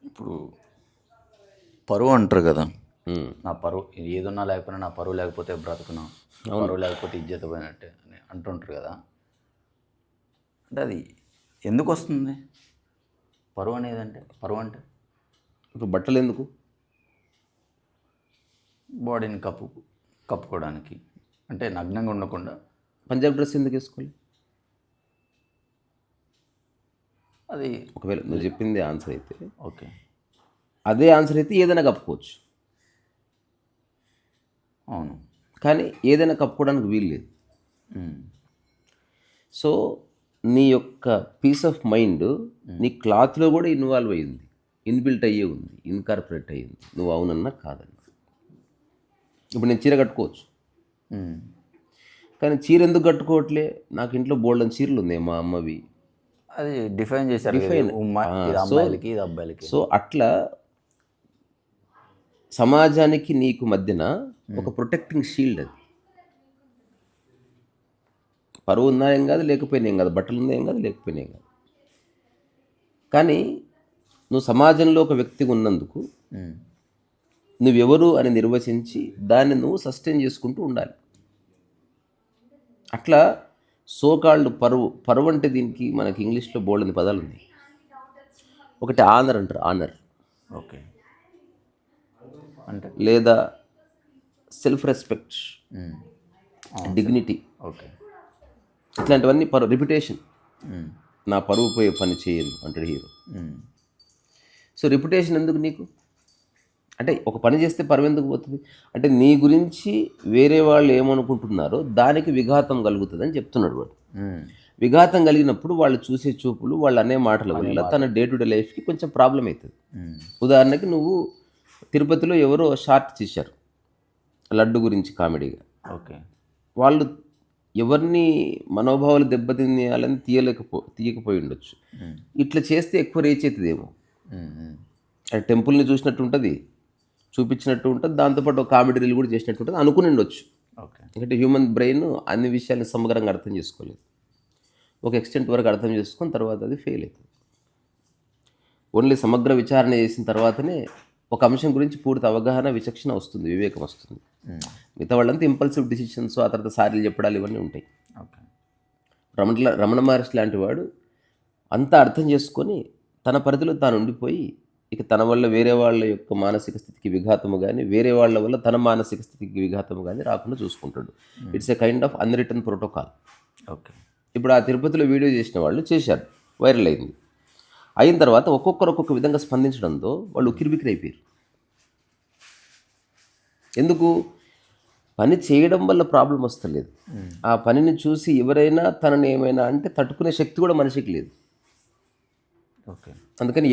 ఇప్పుడు పరువు అంటారు కదా, నా పరువు ఏదున్నా లేకపోయినా నా పరువు లేకపోతే బ్రతుకున్నా, పరువు లేకపోతే ఇజ్జత పోయినట్టే అని అంటుంటారు కదా. అంటే అది ఎందుకు వస్తుంది పరువు అనేది? అంటే పరువు అంటే ఇప్పుడు బట్టలు ఎందుకు? బాడీని కప్పుకోవడానికి, అంటే నగ్నంగా ఉండకుండా. పంజాబ్ డ్రెస్ ఎందుకు వేసుకోవాలి? అది ఒకవేళ నువ్వు చెప్పింది ఆన్సర్ అయితే, ఓకే, అదే ఆన్సర్ అయితే ఏదైనా కప్పుకోవచ్చు. అవును, కానీ ఏదైనా కప్పుకోవడానికి వీలు లేదు. సో నీ యొక్క పీస్ ఆఫ్ మైండ్ నీ క్లాత్లో కూడా ఇన్వాల్వ్ అయ్యింది, ఇన్బిల్ట్ అయ్యే ఉంది, ఇన్కార్పొరేట్ అయ్యింది, నువ్వు అవునన్నా కాదన్నా. ఇప్పుడు నేను చీర కట్టుకోవచ్చు, కానీ చీర ఎందుకు కట్టుకోవట్లే? నాకు ఇంట్లో బోల్డెన్ చీరలు ఉన్నాయి మా అమ్మవి. అది డిఫైన్ చేశారు, ఇది అమ్మాయిలకి ఇది అబ్బాయిలకి. సో అట్లా సమాజానికి నీకు మధ్యన ఒక ప్రొటెక్టింగ్ షీల్డ్ అది. పరువు ఉన్నా ఏం కాదు, లేకపోయినా ఏం కాదు, బట్టలు ఉన్నా ఏం కాదు, లేకపోయినా ఏం కాదు. కానీ నువ్వు సమాజంలో ఒక వ్యక్తిగా ఉన్నందుకు నువ్వెవరు అని నిర్వచించి దాన్ని నువ్వు సస్టైన్ చేసుకుంటూ ఉండాలి. అట్లా సోకాల్డ్ పరువు అంటే దీనికి మనకి ఇంగ్లీష్లో బోల్డెన్ పదాలు ఉన్నాయి. ఒకటి ఆనర్ అంటారు, ఆనర్, ఓకే, అంటే లేదా సెల్ఫ్ రెస్పెక్ట్, డిగ్నిటీ, ఓకే, ఇట్లాంటివన్నీ రిప్యుటేషన్. నా పరువు పోయే పని చేయను అంటాడు హీరో. సో రిప్యుటేషన్ ఎందుకు నీకు? అంటే ఒక పని చేస్తే పరువు ఎందుకు పోతుంది? అంటే నీ గురించి వేరే వాళ్ళు ఏమనుకుంటున్నారో దానికి విఘాతం కలుగుతుంది అని చెప్తున్నాడు వాడు. విఘాతం కలిగినప్పుడు వాళ్ళు చూసే చూపులు, వాళ్ళు అనే మాటల వల్ల తన డే టు డే లైఫ్కి కొంచెం ప్రాబ్లం అవుతుంది. ఉదాహరణకి నువ్వు తిరుపతిలో ఎవరో షార్ట్ చేశారు లడ్డు గురించి కామెడీగా. ఓకే, వాళ్ళు ఎవరిని మనోభావాలు దెబ్బతినేయాలని తీయకపోయి ఉండొచ్చు. ఇట్లా చేస్తే ఎక్కువ రీచ్ అవుతుందేమో. అంటే టెంపుల్ని చూసినట్టు ఉంటుంది, చూపించినట్టు ఉంటుంది, దాంతోపాటు ఒక కామెడీ రీల్ కూడా చేసినట్టు ఉంటుంది అనుకుని ఉండొచ్చు. ఓకే, ఎందుకంటే హ్యూమన్ బ్రెయిన్ అన్ని విషయాన్ని సమగ్రంగా అర్థం చేసుకోలేదు. ఒక ఎక్స్టెంట్ వరకు అర్థం చేసుకుని తర్వాత అది ఫెయిల్ అవుతుంది. ఓన్లీ సమగ్ర విచారణ చేసిన తర్వాతనే ఒక అంశం గురించి పూర్తి అవగాహన, విచక్షణ వస్తుంది, వివేకం వస్తుంది. మిగతా వాళ్ళంతా ఇంపల్సివ్ డిసిషన్స్, ఆ తర్వాత సారీలు చెప్పడాలు ఇవన్నీ ఉంటాయి. ఓకే, రమణ మహర్షి లాంటి వాడు అంతా అర్థం చేసుకొని తన పరిధిలో తాను ఉండిపోయి ఇక తన వల్ల వేరే వాళ్ళ యొక్క మానసిక స్థితికి విఘాతము కానీ, వేరే వాళ్ళ వల్ల తన మానసిక స్థితికి విఘాతము కానీ రాకుండా చూసుకుంటాడు. It's a kind of unwritten protocol. Okay, ఇప్పుడు ఆ తిరుపతిలో వీడియో చేసిన వాళ్ళు చేశారు, వైరల్ అయింది. అయిన తర్వాత ఒక్కొక్కరు ఒక్కొక్క విధంగా స్పందించడంతో వాళ్ళు ఉక్కిరిబిక్కిరి అయిపోయారు. ఎందుకు? పని చేయడం వల్ల ప్రాబ్లం వస్తలేదు, ఆ పనిని చూసి ఎవరైనా తనని ఏమైనా అంటే తట్టుకునే శక్తి కూడా మనిషికి లేదు. ఓకే, అందుకని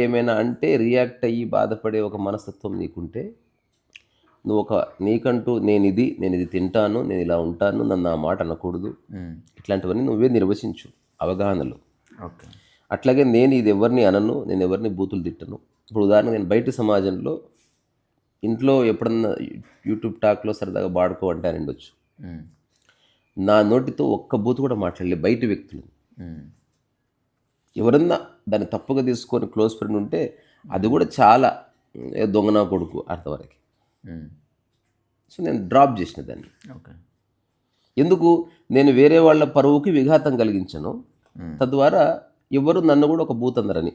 ఏమైనా అంటే రియాక్ట్ అయ్యి బాధపడే ఒక మనస్తత్వం నీకుంటే, నువ్వు నీకంటూ నేను ఇది తింటాను, నేను ఇలా ఉంటాను, నన్ను ఆ మాట అనకూడదు, ఇట్లాంటివన్నీ నువ్వే నిర్వచించు అవగాహనలో. ఓకే, అట్లాగే నేను ఇది ఎవరిని అనను, నేను ఎవరిని బూతులు తిట్టను. ఇప్పుడు ఉదాహరణ, నేను బయట సమాజంలో ఇంట్లో ఎప్పుడన్నా యూట్యూబ్ టాక్లో సరదాగా బాడుకో అంటే అని ఉండొచ్చు, నా నోటితో ఒక్క బూతు కూడా మాట్లాడలే. బయట వ్యక్తులు ఎవరన్నా దాన్ని తప్పుగా తీసుకొని క్లోజ్ ఫ్రెండ్ ఉంటే అది కూడా చాలా దొంగనా కొడుకు అంతవరకు. సో నేను డ్రాప్ చేసిన దాన్ని. ఓకే, ఎందుకు? నేను వేరే వాళ్ళ పరువుకి విఘాతం కలిగించను, తద్వారా ఎవరు నన్ను కూడా ఒక బూత్ అందరని.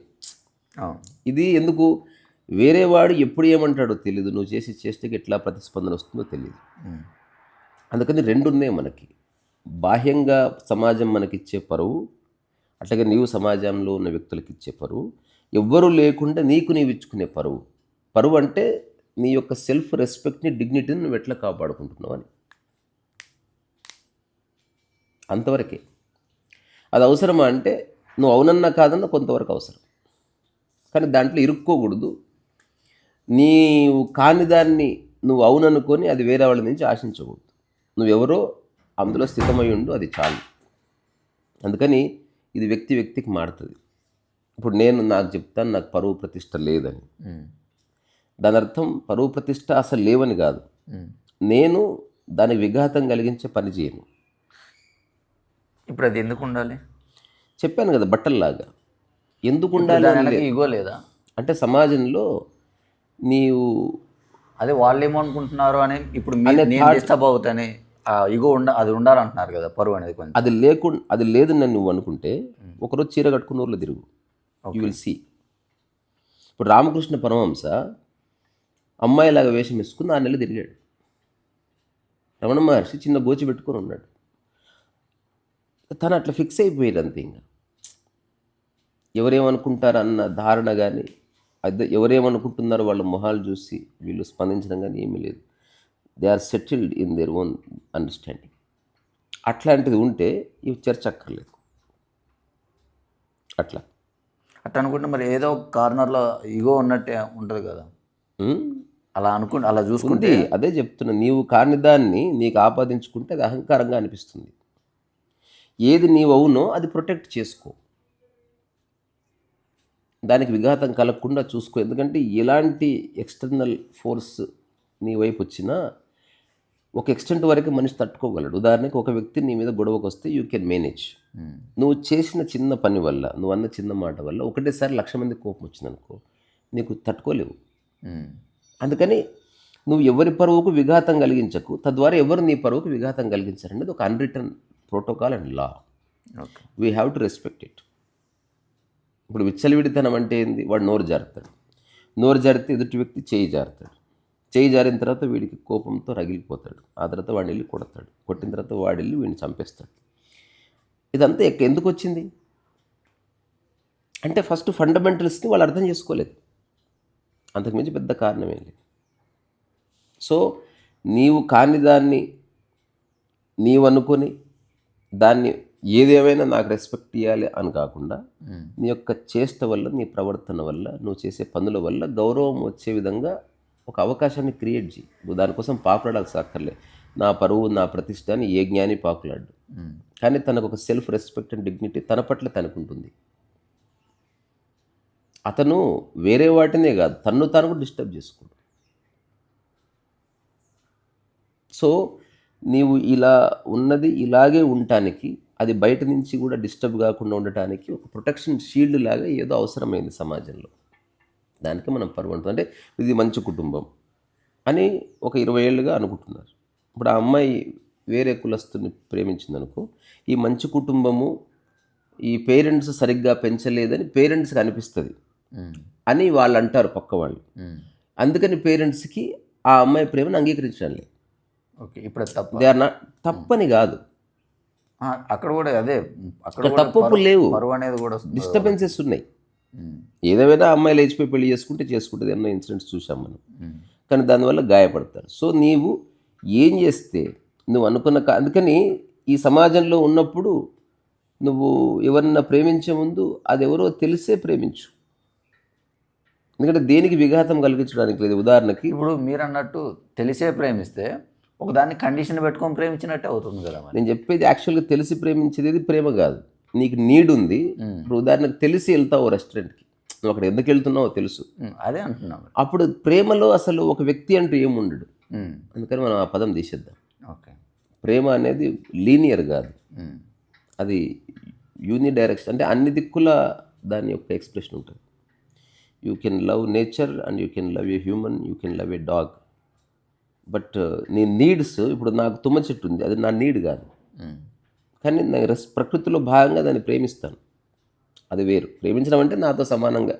ఇది ఎందుకు? వేరే వాడు ఎప్పుడు ఏమంటాడో తెలియదు, నువ్వు చేసి చేస్తే ఎట్లా ప్రతిస్పందన వస్తుందో తెలియదు. అందుకని రెండు ఉన్నాయి మనకి. బాహ్యంగా సమాజం మనకిచ్చే పరువు, అట్లాగే నీవు సమాజంలో ఉన్న వ్యక్తులకు ఇచ్చే పరువు, ఎవ్వరూ లేకుండా నీకు నీవు ఇచ్చుకునే పరువు. పరువు అంటే నీ యొక్క సెల్ఫ్ రెస్పెక్ట్ని, డిగ్నిటీని నువ్వు ఎట్లా కాపాడుకుంటున్నావు అని. అంతవరకే. అది అవసరమా అంటే నువ్వు అవునన్నా కాదన్నా కొంతవరకు అవసరం, కానీ దాంట్లో ఇరుక్కోకూడదు. నీవు కాని దాన్ని నువ్వు అవుననుకొని అది వేరే వాళ్ళ నుంచి ఆశించకూడదు. నువ్వెవరో అందులో స్థితమై ఉండు, అది చాలు. అందుకని ఇది వ్యక్తికి మారుతుంది. ఇప్పుడు నాకు చెప్తాను నాకు పరువు ప్రతిష్ట లేదని, దాని అర్థం పరువు ప్రతిష్ట అసలు లేవని కాదు. నేను దానికి విఘాతం కలిగించే పని చేయను. ఇప్పుడు అది ఎందుకు ఉండాలి? చెప్పాను కదా, బట్టల్లాగా. ఎందుకు ఉండాలి అని దానికి లేదు. ఈగో లేదా? అంటే సమాజంలో నీవు అదే వాళ్ళు ఏమనుకుంటున్నారు అని ఇప్పుడు నేను డిస్టర్బ్ అవుతాని ఈగో అది ఉండాలంటున్నారు కదా పరువు అనేది కొంచెం. అది లేదని నువ్వు అనుకుంటే ఒకరోజు చీర కట్టుకున్న ఊర్లో తిరుగు, యూ విల్ సీ. ఇప్పుడు రామకృష్ణ పరమహంస అమ్మాయిలాగా వేషం వేసుకుని 6 నెలలు తిరిగాడు. రమణ మహర్షి చిన్న గోచి పెట్టుకొని ఉన్నాడు. తను అట్లా ఫిక్స్ అయిపోయాడు అంతే. ఇంకా ఎవరేమనుకుంటారన్న ధారణ కానీ అదే ఎవరేమనుకుంటున్నారో వాళ్ళ మొహాలు చూసి వీళ్ళు స్పందించడం కానీ ఏమీ లేదు. They are settled in their own understanding. అట్లాంటిది ఉంటే ఇవి చర్చ అక్కర్లేదు. అట్లా అనుకుంటే మరి ఏదో ఒక కార్నర్లో ఈగో ఉన్నట్టే ఉంటుంది కదా. అలా చూసుకుంటే అదే చెప్తున్నా, నీవు కాని దాన్ని నీకు ఆపాదించుకుంటే అది అహంకారంగా అనిపిస్తుంది. ఏది నీవు అవునో అది ప్రొటెక్ట్ చేసుకో, దానికి విఘాతం కలగకుండా చూసుకో. ఎందుకంటే ఎలాంటి ఎక్స్టర్నల్ ఫోర్స్ నీ వైపు వచ్చినా ఒక ఎక్స్టెంట్ వరకు మనిషి తట్టుకోగలడు. ఉదాహరణకి ఒక వ్యక్తి నీ మీద గొడవకు వస్తే యూ కెన్ మేనేజ్. నువ్వు చేసిన చిన్న పని వల్ల, నువ్వు అన్న చిన్న మాట వల్ల ఒకటేసారి 1,00,000 మంది కోపం వచ్చిందనుకో, నీకు తట్టుకోలేవు. అందుకని నువ్వు ఎవరి పరువుకు విఘాతం కలిగించకు, తద్వారా ఎవరు నీ పరువుకు విఘాతం కలిగించారనేది ఒక unwritten protocol and law. We have to respect it. ఇప్పుడు విచ్చలవిడితనం అంటే ఏంది? వాడు నోరు జారుతాడు, నోరు జారితే ఎదుటి వ్యక్తి చేయి జారుతాడు, చేయి జారిన తర్వాత వీడికి కోపంతో రగిలిపోతాడు, ఆ తర్వాత వాడిని వెళ్ళి కొడతాడు, కొట్టిన తర్వాత వాడు వెళ్ళి వీడిని చంపేస్తాడు. ఇదంతా ఎందుకు వచ్చింది అంటే ఫస్ట్ ఫండమెంటల్స్ని వాళ్ళు అర్థం చేసుకోలేదు. అంతకుమించి పెద్ద కారణమే లేదు. సో నీవు కాని దాన్ని నీవు అనుకొని దాన్ని ఏదేమైనా నాకు రెస్పెక్ట్ ఇవ్వాలి అని కాకుండా నీ యొక్క చేష్ట వల్ల, నీ ప్రవర్తన వల్ల, నువ్వు చేసే పనుల వల్ల గౌరవం వచ్చే విధంగా ఒక అవకాశాన్ని క్రియేట్ చేయి. నువ్వు దానికోసం పాకులాడాల్సి అక్కర్లే. నా పరువు, నా ప్రతిష్ట అని ఏ జ్ఞాని పాకులాడు. కానీ తనకు ఒక సెల్ఫ్ రెస్పెక్ట్ అండ్ డిగ్నిటీ తన పట్ల తనకుంటుంది. అతను వేరే వాటినే కాదు, తన్ను తాను కూడా డిస్టర్బ్ చేసుకోడు. సో నీవు ఇలా ఉన్నది ఇలాగే ఉండటానికి, అది బయట నుంచి కూడా డిస్టర్బ్ కాకుండా ఉండటానికి ఒక ప్రొటెక్షన్ షీల్డ్ లాగా ఏదో అవసరమైంది సమాజంలో. దానికి మనం పరువు అంటాం. అంటే ఇది మంచి కుటుంబం అని ఒక 20 ఏళ్ళుగా అనుకుంటున్నారు. ఇప్పుడు ఆ అమ్మాయి వేరే కులస్తుని ప్రేమించిందనుకో, ఈ మంచి కుటుంబము ఈ పేరెంట్స్ సరిగ్గా పెంచలేదని పేరెంట్స్కి అనిపిస్తుంది అని వాళ్ళు అంటారు పక్క వాళ్ళు. అందుకని పేరెంట్స్కి ఆ అమ్మాయి ప్రేమను అంగీకరించడం లేదు. ఓకే, ఇప్పుడు దే ఆర్ నాట్, తప్పని కాదు, అక్కడ కూడా అదే, అక్కడ తప్పు లేవు, పరువు అనేది కూడా డిస్టర్బెన్సెస్ ఉన్నాయి. ఏదేమైనా అమ్మాయి లేచిపోయి పెళ్లి చేసుకుంటుంది ఎన్నో ఇన్సిడెంట్స్ చూసాం మనం. కానీ దానివల్ల గాయపడతారు. సో నీవు ఏం చేస్తే నువ్వు అనుకున్న అందుకని ఈ సమాజంలో ఉన్నప్పుడు నువ్వు ఎవరన్నా ప్రేమించే ముందు అది ఎవరో తెలిసే ప్రేమించు. ఎందుకంటే దేనికి విఘాతం కలిగించడానికి లేదు. ఉదాహరణకి ఇప్పుడు మీరు అన్నట్టు తెలిసే ప్రేమిస్తే ఒకదాన్ని కండిషన్ పెట్టుకొని ప్రేమించినట్టే అవుతుంది కదా. నేను చెప్పేది యాక్చువల్గా తెలిసి ప్రేమించేది ప్రేమ కాదు. నీకు నీడ్ ఉంది. ఇప్పుడు ఉదాహరణకు తెలిసి వెళ్తావు రెస్టారెంట్కి, నువ్వు అక్కడ ఎందుకు వెళ్తున్నావో తెలుసు, అదే అంటున్నావు. అప్పుడు ప్రేమలో అసలు ఒక వ్యక్తి అంటూ ఏముండడు. అందుకని మనం ఆ పదం తీసేద్దాం. ఓకే, ప్రేమ అనేది లీనియర్ కాదు, అది యూని డైరెక్షన్. అంటే అన్ని దిక్కుల దాని యొక్క ఎక్స్ప్రెషన్ ఉంటుంది. You can love nature and you can love a human, you can love A dog. But నీ నీడ్స్, ఇప్పుడు నాకు తుమ్మ చెట్టు ఉంది, అది నా నీడ్ కాదు, కానీ నేను ప్రకృతిలో భాగంగా దాన్ని ప్రేమిస్తాను, అది వేరు. ప్రేమించడం అంటే నాతో సమానంగా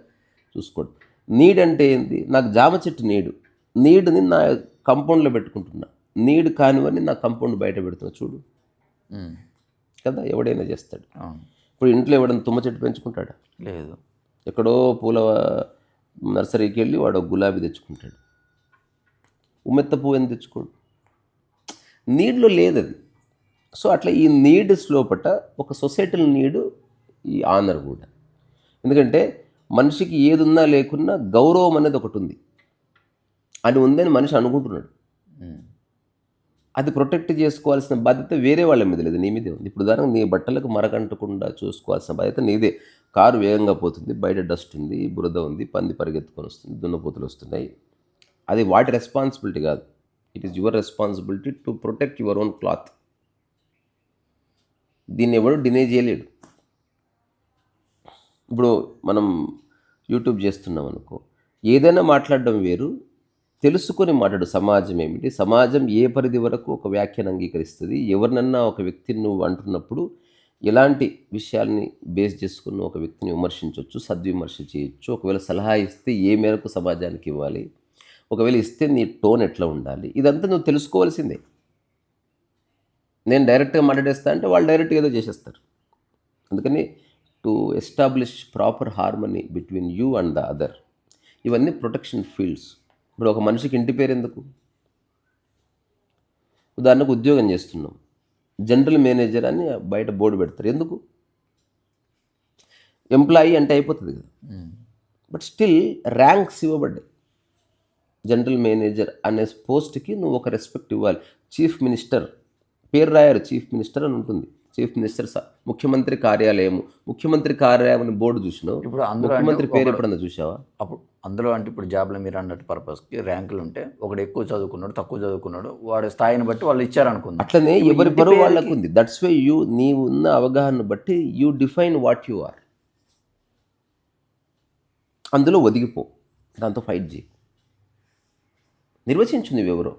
చూసుకోండి. నీడ్ అంటే ఏంటి? నాకు జామ చెట్టు నీడ్ని నా కంపౌండ్లో పెట్టుకుంటున్నా, నీడ్ కానివన్నీ నా కంపౌండ్ బయట పెడుతున్నా. చూడు కదా, ఎవడైనా చేస్తాడు. ఇప్పుడు ఇంట్లో ఎవడైనా తుమ్మ చెట్టు పెంచుకుంటాడా? లేదు. ఎక్కడో పూల నర్సరీకి వెళ్ళి వాడు గులాబీ తెచ్చుకుంటాడు, ఉమ్మెత్త పువ్వు ఎందుకు తెచ్చుకోడు? నీడ్లో లేదు అది. సో అట్లా ఈ నీడ్స్ లోపట ఒక సొసైటల్ నీడు, ఈ ఆనర్ కూడా. ఎందుకంటే మనిషికి ఏది ఉన్నా లేకున్నా గౌరవం అనేది ఒకటి ఉంది అని ఉందని మనిషి అనుకుంటున్నాడు. అది ప్రొటెక్ట్ చేసుకోవాల్సిన బాధ్యత వేరే వాళ్ళ మీద లేదు, నీ మీదే ఉంది. ఇప్పుడు ఉదాహరణకు నీ బట్టలకు మరకంటకుండా చూసుకోవాల్సిన బాధ్యత నీదే. కారు వేగంగా పోతుంది, బయట డస్ట్ ఉంది, బురద ఉంది, పంది పరిగెత్తుకొని వస్తుంది, దున్నపోతులు వస్తున్నాయి, అది వాటి రెస్పాన్సిబిలిటీ కాదు. It is your responsibility to protect your own cloth. దీన్ని ఎవడు డినే చేయలేడు. ఇప్పుడు మనం యూట్యూబ్ చేస్తున్నాం అనుకో, ఏదైనా మాట్లాడడం వేరు, తెలుసుకొని మాట్లాడు. సమాజం ఏమిటి, సమాజం ఏ పరిధి వరకు ఒక వ్యాఖ్యను అంగీకరిస్తుంది, ఎవరినన్నా ఒక వ్యక్తిని నువ్వు అంటున్నప్పుడు ఎలాంటి విషయాల్ని బేస్ చేసుకుని ఒక వ్యక్తిని విమర్శించవచ్చు, సద్విమర్శ చేయొచ్చు, ఒకవేళ సలహా ఇస్తే ఏ మేరకు సమాజానికి ఇవ్వాలి, ఒకవేళ ఇస్తే నీ టోన్ ఎట్లా ఉండాలి, ఇదంతా నువ్వు తెలుసుకోవాల్సిందే. నేను డైరెక్ట్గా మాట్లాడేస్తా అంటే వాళ్ళు డైరెక్ట్గా ఏదో చేసేస్తారు. అందుకని to establish proper harmony between you and the other, ఇవన్నీ ప్రొటెక్షన్ ఫీల్డ్స్. ఇప్పుడు ఒక మనిషికి ఇంటి పేరు ఎందుకు? ఉదాహరణకు ఉద్యోగం చేస్తున్నాం, జనరల్ మేనేజర్ అని బయట బోర్డు పెడతారు, ఎందుకు? ఎంప్లాయీ అంటే అయిపోతుంది కదా. బట్ స్టిల్ ర్యాంక్స్ ఇవ్వబడ్డాయి. జనరల్ మేనేజర్ అనే పోస్ట్కి నువ్వు ఒక రెస్పెక్ట్ ఇవ్వాలి. చీఫ్ మినిస్టర్ పేరు రాయారు, చీఫ్ మినిస్టర్ అని ఉంటుంది. చీఫ్ మినిస్టర్ ముఖ్యమంత్రి కార్యాలయము, ముఖ్యమంత్రి కార్యాలయం అని బోర్డు చూసినావు. ఇప్పుడు ముఖ్యమంత్రి పేరు ఎప్పుడన్నా చూసావా? అప్పుడు అందులో అంటే ఇప్పుడు జాబ్లో మీరు అన్నట్టు పర్పస్కి ర్యాంకులు ఉంటే ఒకడు ఎక్కువ చదువుకున్నాడు, తక్కువ చదువుకున్నాడు, వాడి స్థాయిని బట్టి వాళ్ళు ఇచ్చారనుకుంది. అట్లనే ఎవరి పరువు వాళ్ళకు ఉంది. దట్స్ వై నీవు ఉన్న అవగాహన బట్టి you define what you are. అందులో ఒదిగిపో, దాంతో ఫైట్ చేయి, నిర్వచించు నువ్వెవరో.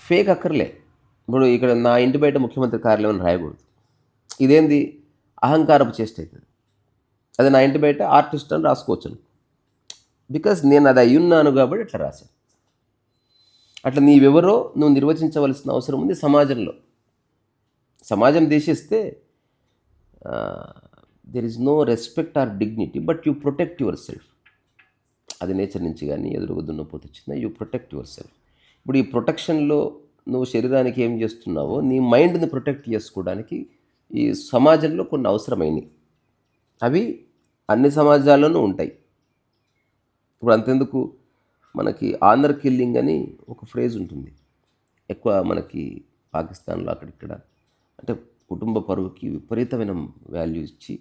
ఫేక్ అక్కర్లే. ఇప్పుడు ఇక్కడ నా ఇంటి బయట ముఖ్యమంత్రి కార్యాలయం అని రాయకూడదు. ఇదేంది అహంకారపు చేష్ట అవుతుంది. అది నా ఇంటి బయట ఆర్టిస్ట్ అని రాసుకోవచ్చు, బికాజ్ నేను అది అయ్యున్నాను కాబట్టి అట్లా రాశాను. అట్లా నీవెవరో నువ్వు నిర్వచించవలసిన అవసరం ఉంది సమాజంలో. సమాజం దేశిస్తే there is no respect or dignity, but you protect yourself. అది నేచర్ నుంచి కానీ ఎదురుగా దున్నపోతే వచ్చిందా, యూ ప్రొటెక్ట్ యువర్ సెల్ఫ్. ఇప్పుడు ఈ ప్రొటెక్షన్లో నువ్వు శరీరానికి ఏం చేస్తున్నావో నీ మైండ్ని ప్రొటెక్ట్ చేసుకోవడానికి ఈ సమాజంలో కొన్ని అవసరమైనవి. అవి అన్ని సమాజాల్లోనూ ఉంటాయి. ఇప్పుడు అంతెందుకు, మనకి ఆనర్ కిల్లింగ్ అని ఒక ఫ్రేజ్ ఉంటుంది ఎక్కువ మనకి పాకిస్తాన్లో అక్కడిక్కడ. అంటే కుటుంబ పరువుకి విపరీతమైన వాల్యూ ఇచ్చి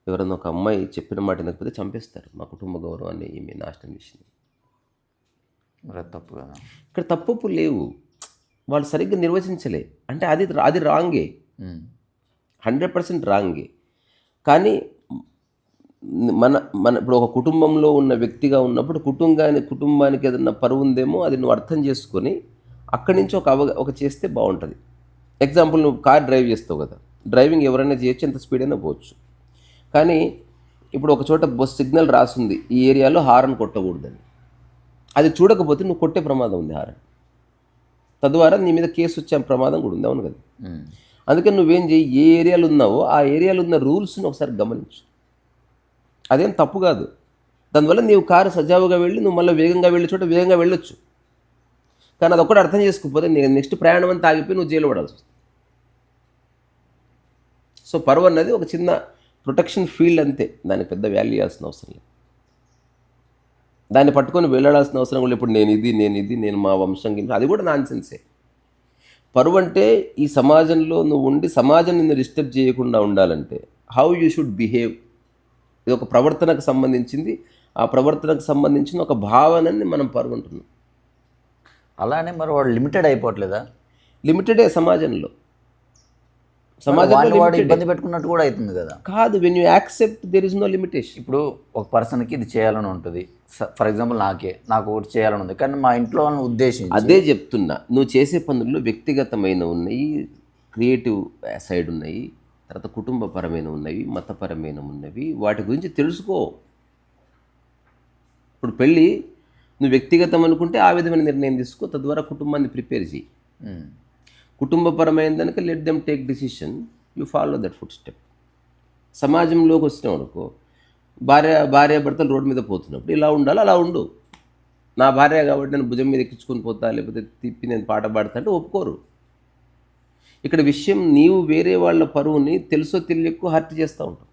ఎవరైనా ఒక అమ్మాయి చెప్పిన మాట వినకపోతే చంపేస్తారు. మా కుటుంబ గౌరవాన్ని ఈమె నాశనం చేసింది. మరి అది తప్పు కదా. ఇక్కడ తప్పులు లేవు, వాళ్ళు సరిగ్గా నిర్వచించలే. అంటే అది రాంగే, 100% రాంగే. కానీ మన ఇప్పుడు ఒక కుటుంబంలో ఉన్న వ్యక్తిగా ఉన్నప్పుడు కుటుంబానికి ఏదన్నా పరువు ఉందేమో అది నువ్వు అర్థం చేసుకొని అక్కడి నుంచి ఒక చేస్తే బాగుంటుంది. ఎగ్జాంపుల్, నువ్వు కార్ డ్రైవ్ చేస్తావు కదా, డ్రైవింగ్ ఎవరైనా చేయొచ్చు, ఎంత స్పీడ్ అయినా పోవచ్చు. కానీ ఇప్పుడు ఒక చోట బస్ సిగ్నల్ రాసింది, ఈ ఏరియాలో హారన్ కొట్టకూడదని. అది చూడకపోతే నువ్వు కొట్టే ప్రమాదం ఉంది హారన్, తద్వారా నీ మీద కేసు వచ్చే ప్రమాదం కూడా ఉంది. అవును కదా. అందుకని నువ్వేం చేయి, ఏ ఏరియాలో ఉన్నావో ఆ ఏరియాలో ఉన్న రూల్స్ని ఒకసారి గమనించు. అదేం తప్పు కాదు. దానివల్ల నీవు కారు సజావుగా వెళ్ళి నువ్వు మళ్ళీ వేగంగా వెళ్ళే చోట వేగంగా వెళ్ళొచ్చు. కానీ అది ఒక్కటి అర్థం చేసుకోకపోతే నెక్స్ట్ ప్రయాణం అంతా ఆగిపోయి నువ్వు జైలు పడాల్సి వస్తుంది. సో పరువు అన్నది ఒక చిన్న ప్రొటెక్షన్ ఫీల్డ్ అంతే, దానికి పెద్ద వాల్యూ ఇవ్వాల్సిన అవసరం లేదు. దాన్ని పట్టుకొని వెళ్ళాల్సిన అవసరం కూడా. ఇప్పుడు నేను మా వంశం కింద, అది కూడా నాన్ సెన్సే. పరువు అంటే ఈ సమాజంలో నువ్వు ఉండి సమాజం నిన్ను డిస్టర్బ్ చేయకుండా ఉండాలంటే హౌ యూ షుడ్ బిహేవ్. ఇది ఒక ప్రవర్తనకు సంబంధించింది. ఆ ప్రవర్తనకు సంబంధించిన ఒక భావనని మనం పరువు అంటున్నాం. అలానే మరి వాడు లిమిటెడ్ అయిపోవట్లేదా? లిమిటెడే సమాజంలో వాడు ఇబ్బంది పెట్టుకున్నట్టు కూడా అవుతుంది కదా. కాదు, when you accept there is no limitation. ఇప్పుడు ఒక పర్సన్కి ఇది చేయాలని ఉంటుంది, ఫర్ ఎగ్జాంపుల్ నాకు ఒకటి చేయాలని ఉంది, కానీ మా ఇంట్లో వాళ్ళని ఉద్దేశించి. అదే చెప్తున్నా, నువ్వు చేసే పనుల్లో వ్యక్తిగతమైన ఉన్నాయి, క్రియేటివ్ సైడ్ ఉన్నాయి, తర్వాత కుటుంబపరమైన ఉన్నవి, మతపరమైన ఉన్నవి. వాటి గురించి తెలుసుకో. ఇప్పుడు పెళ్ళి నువ్వు వ్యక్తిగతం అనుకుంటే ఆ విధమైన నిర్ణయం తీసుకో, తద్వారా కుటుంబాన్ని ప్రిపేర్ చేయి. కుటుంబపరమైన దానికి let them take decision, you follow that food step. సమాజంలోకి వచ్చినాం అనుకో, భార్యాభర్తలు రోడ్డు మీద పోతున్నప్పుడు ఇలా ఉండాలి, అలా ఉండు. నా భార్య కాబట్టి నేను భుజం మీద ఎక్కించుకొని పోతా, లేకపోతే తిప్పి నేను పాట పాడతా అంటే ఒప్పుకోరు. ఇక్కడ విషయం, నీవు వేరే వాళ్ళ పరువుని తెలుసో తెలియకు హర్ట్ చేస్తూ ఉంటావు.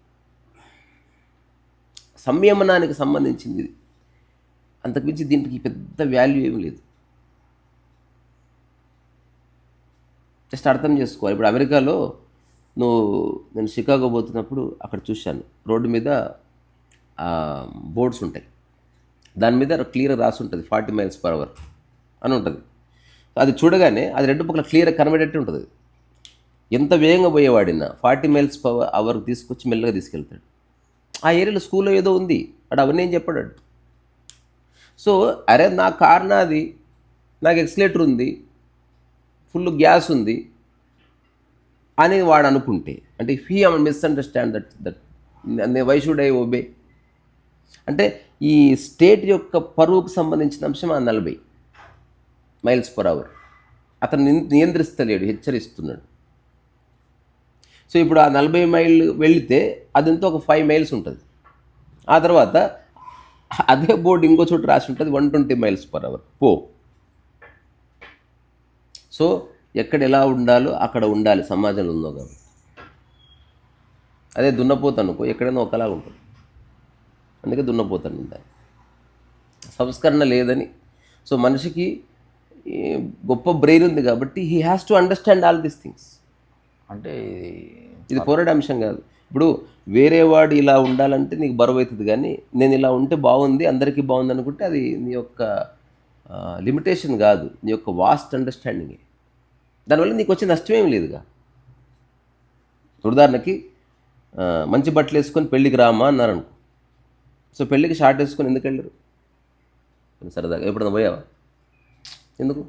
సంయమనానికి సంబంధించింది ఇది, అంతకుమించి దీనికి పెద్ద వాల్యూ ఏమీ లేదు. జస్ట్ అర్థం చేసుకోవాలి. ఇప్పుడు అమెరికాలో నేను షికాగో పోతున్నప్పుడు అక్కడ చూశాను, రోడ్డు మీద బోర్డ్స్ ఉంటాయి, దాని మీద క్లియర్గా రాసి ఉంటుంది 40 miles per hour అని ఉంటుంది. అది చూడగానే అది రెండు పక్కల క్లియర్గా కనబడేట్టు ఉంటుంది. ఎంత వేగంగా పోయేవాడినా 40 మైల్స్ పర్ అవర్ తీసుకొచ్చి మెల్లగా తీసుకెళ్తాడు. ఆ ఏరియాలో స్కూల్లో ఏదో ఉంది అడు అవన్నీ ఏం చెప్పాడు. సో అరే నా కార్ నాది, నాకు ఎక్సిలేటర్ ఉంది, ఫుల్ గ్యాస్ ఉంది అని వాడు అనుకుంటే, అంటే if he misunderstand that why should I obey. అంటే ఈ స్టేట్ యొక్క పరువుకు సంబంధించిన అంశం ఆ 40 మైల్స్ పర్ అవర్ అతను నియంత్రిస్తలేడు, హెచ్చరిస్తున్నాడు. సో ఇప్పుడు ఆ 40 మైళ్ళు వెళితే అదంతా ఒక 5 మైల్స్ ఉంటుంది. ఆ తర్వాత అదే బోర్డు ఇంకో చోట రాసి ఉంటుంది 120 మైల్స్ పర్ అవర్ పో. సో ఎక్కడ ఎలా ఉండాలో అక్కడ ఉండాలి సమాజంలో ఉందో కాబట్టి. అదే దున్నపోతు అనుకో ఎక్కడైనా ఒకలాగా ఉంటుంది, అందుకే దున్నపోతాను ఉండాలి. సంస్కరణ లేదని. సో మనిషికి గొప్ప బ్రెయిన్ ఉంది కాబట్టి he has to understand all these things. అంటే ఇది పోరాడే అంశం కాదు. ఇప్పుడు వేరే వాడు ఇలా ఉండాలంటే నీకు బరువు అవుతుంది, కానీ నేను ఇలా ఉంటే బాగుంది అందరికీ బాగుంది అనుకుంటే అది నీ యొక్క లిమిటేషన్ కాదు, నీ యొక్క వాస్ట్ అండర్స్టాండింగే. దానివల్ల నీకు వచ్చే నష్టమేం లేదుగా. ఉదాహరణకి మంచి బట్టలు వేసుకొని పెళ్ళికి రామా అన్నారనుకో. సో పెళ్ళికి షార్ట్ వేసుకొని ఎందుకు వెళ్ళరు? సరదాగా ఎప్పుడన్నా పోయావా? ఎందుకు?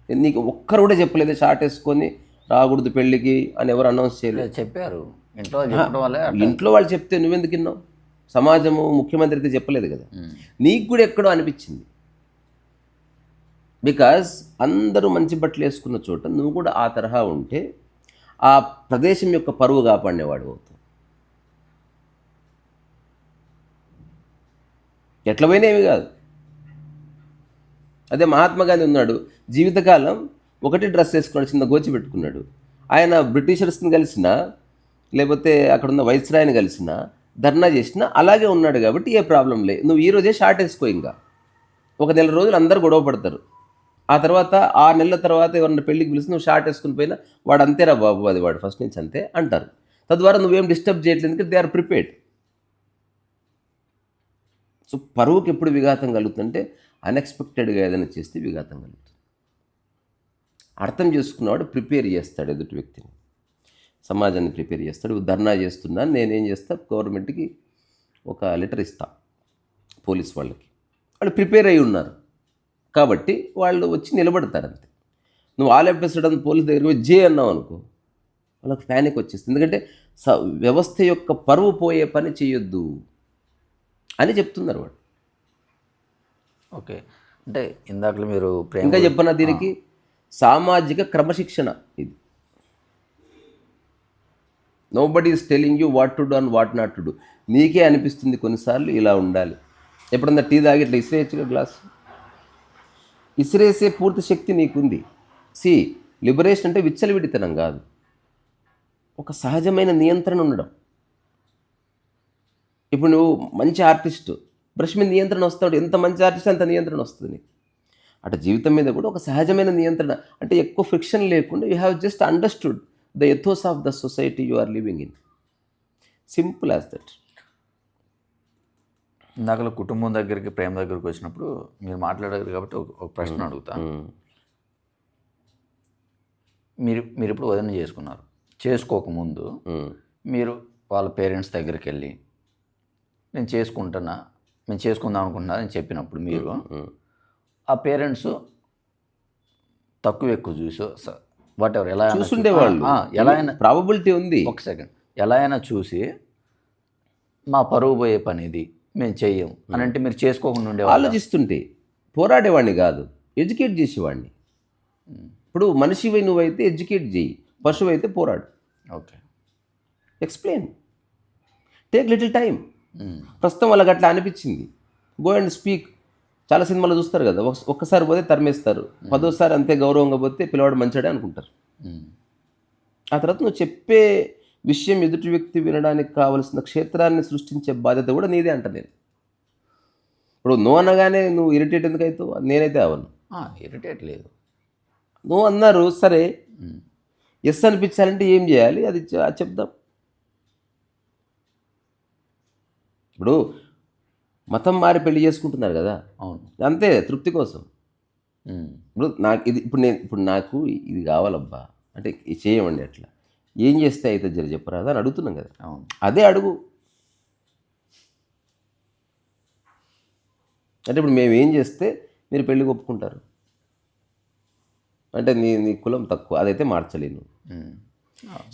నీకు ఒక్కరు కూడా చెప్పలేదు షార్ట్ వేసుకొని రాకూడదు పెళ్ళికి అని ఎవరు అనౌన్స్ చేయలేదు. చెప్పారు ఇంట్లో చెప్పడం వల్లే. ఇంట్లో వాళ్ళు చెప్తే నువ్వెందుకు విన్నావు? సమాజము ముఖ్యమంత్రి అయితే చెప్పలేదు కదా. నీకు కూడా ఎక్కడో అనిపించింది. బికాజ్ అందరూ మంచి బట్టలు వేసుకున్న చోట నువ్వు కూడా ఆ తరహా ఉంటే ఆ ప్రదేశం యొక్క పరువు కాపాడేవాడు అవుతావు. ఎట్ల పోయినా ఏమి కాదు. అదే మహాత్మా గాంధీ ఉన్నాడు, జీవితకాలం ఒకటి డ్రెస్ వేసుకున్నాడు, చిన్న గోచి పెట్టుకున్నాడు. ఆయన బ్రిటిషర్స్ని కలిసినా లేకపోతే అక్కడున్న వైస్రాయ్ని కలిసినా ధర్నా చేసినా అలాగే ఉన్నాడు కాబట్టి ఏ ప్రాబ్లం లేదు. నువ్వు ఈరోజే షార్ట్ వేసుకో, ఇంకా ఒక నెల రోజులు అందరు గొడవ పడతారు. ఆ తర్వాత 6 నెలల తర్వాత ఎవరన్నా పెళ్ళికి పిలిచి నువ్వు షార్ట్ వేసుకుని పోయినా వాడు అంతేరా బాబు, అది వాడు ఫస్ట్ నుంచి అంతే అంటారు. తద్వారా నువ్వేం డిస్టర్బ్ చేయట్లేదు, ఎందుకంటే దే ఆర్ ప్రిపేర్డ్. సో పరువుకి ఎప్పుడు విఘాతం కలుగుతుందంటే అన్ఎక్స్పెక్టెడ్గా ఏదైనా చేస్తే విఘాతం కలుగుతుంది. అర్థం చేసుకున్నవాడు ప్రిపేర్ చేస్తాడు ఎదుటి వ్యక్తిని, సమాజాన్ని ప్రిపేర్ చేస్తాడు. ధర్నా చేస్తున్నాను నేనేం చేస్తా, గవర్నమెంట్కి ఒక లెటర్ ఇస్తా, పోలీస్ వాళ్ళకి. వాళ్ళు ప్రిపేర్ అయి ఉన్నారు కాబట్టి వాళ్ళు వచ్చి నిలబడతారు అంతే. నువ్వు ఆల్ ఎపిసోడ్ పోలీస్ దగ్గరికి పోయి జే అన్నావు అనుకో, వాళ్ళకి ప్యానిక్ వచ్చేస్తుంది. ఎందుకంటే వ్యవస్థ యొక్క పరువు పోయే పని చేయొద్దు అని చెప్తున్నారు వాడు. ఓకే, అంటే ఇందాక మీరు ఇంకా చెప్పనా దీనికి సామాజిక క్రమశిక్షణ. ఇది nobody is telling you what to do and what not to do. నీకే అనిపిస్తుంది కొన్నిసార్లు ఇలా ఉండాలి. ఎప్పుడన్నా టీ తాగి ఇట్లా ఇసిరేయచ్చుగా గ్లాస్, ఇసిరేసే పూర్తి శక్తి నీకుంది. లిబరేషన్ అంటే విచ్చలవిడితనం కాదు, ఒక సహజమైన నియంత్రణ ఉండడం. ఇప్పుడు నువ్వు మంచి ఆర్టిస్టు, బ్రష్ మీద నియంత్రణ వస్తాడు, ఎంత మంచి ఆర్టిస్ట్ అంత నియంత్రణ వస్తుంది నీకు. అటు జీవితం మీద కూడా ఒక సహజమైన నియంత్రణ, అంటే ఎక్కువ ఫ్రిక్షన్ లేకుండా you have just understood the ethos of the society you are living in. Simple as that. ఇందాక కుటుంబం దగ్గరికి ప్రేమ దగ్గరికి వచ్చినప్పుడు మీరు మాట్లాడారు కాబట్టి ఒక ప్రశ్న అడుగుతా. మీరు ఇప్పుడు వదిన చేసుకున్నారు, చేసుకోకముందు మీరు వాళ్ళ పేరెంట్స్ దగ్గరికి వెళ్ళి నేను చేసుకుందాం అనుకుంటున్నా అని చెప్పినప్పుడు మీరు ఆ పేరెంట్స్ తక్కువ ఎక్కువ చూసి వాట్ ఎవర్ ఎలా చూసుండేవాళ్ళు, ఎలా అయినా ప్రాబబిలిటీ ఉంది. ఒక సెకండ్, ఎలా అయినా చూసి మా పరువు పోయే పని ఇది మేము చెయ్యం అని అంటే మీరు చేసుకోకుండా ఉండే ఆలోచిస్తుంటే పోరాడేవాడిని కాదు, ఎడ్యుకేట్ చేసేవాడిని. ఇప్పుడు మనిషివి నువ్వైతే ఎడ్యుకేట్ చేయి, పశువు అయితే పోరాడు. Okay, explain, take little time. ప్రస్తుతం వాళ్ళకి అట్లా అనిపించింది, గో అండ్ స్పీక్. చాలా సినిమాలు చూస్తారు కదా, ఒక్కసారి పోతే తరిమేస్తారు, 10వ సారి అంతే గౌరవంగా పోతే పిల్లవాడు మంచాడే అనుకుంటారు. ఆ తర్వాత నువ్వు చెప్పే విషయం ఎదుటి వ్యక్తి వినడానికి కావలసిన క్షేత్రాన్ని సృష్టించే బాధ్యత కూడా నీదే అంట. నేను ఇప్పుడు నువ్వు అనగానే నువ్వు ఇరిటేట్ ఎందుకు అవుతావు? నేనైతే అవను, ఇరిటేట్ లేదు. నువ్వు అన్నారు సరే, ఎస్ అనిపించాలంటే ఏం చేయాలి అది చెప్దాం. ఇప్పుడు మతం మారి పెళ్లి చేసుకుంటున్నారు కదా, అవును, అంతే తృప్తి కోసం. ఇప్పుడు నాకు ఇది ఇప్పుడు నాకు ఇది కావాలబ్బా అంటే చేయమండి అట్లా ఏం చేస్తే అయితే జర చెప్పరాదా అని అడుగుతున్నాం కదా. అవును. అదే అడుగు. అంటే ఇప్పుడు మేము ఏం చేస్తే మీరు పెళ్ళికి ఒప్పుకుంటారు అంటే నీ కులం తక్కువ, అదైతే మార్చలేను. ఉమ్.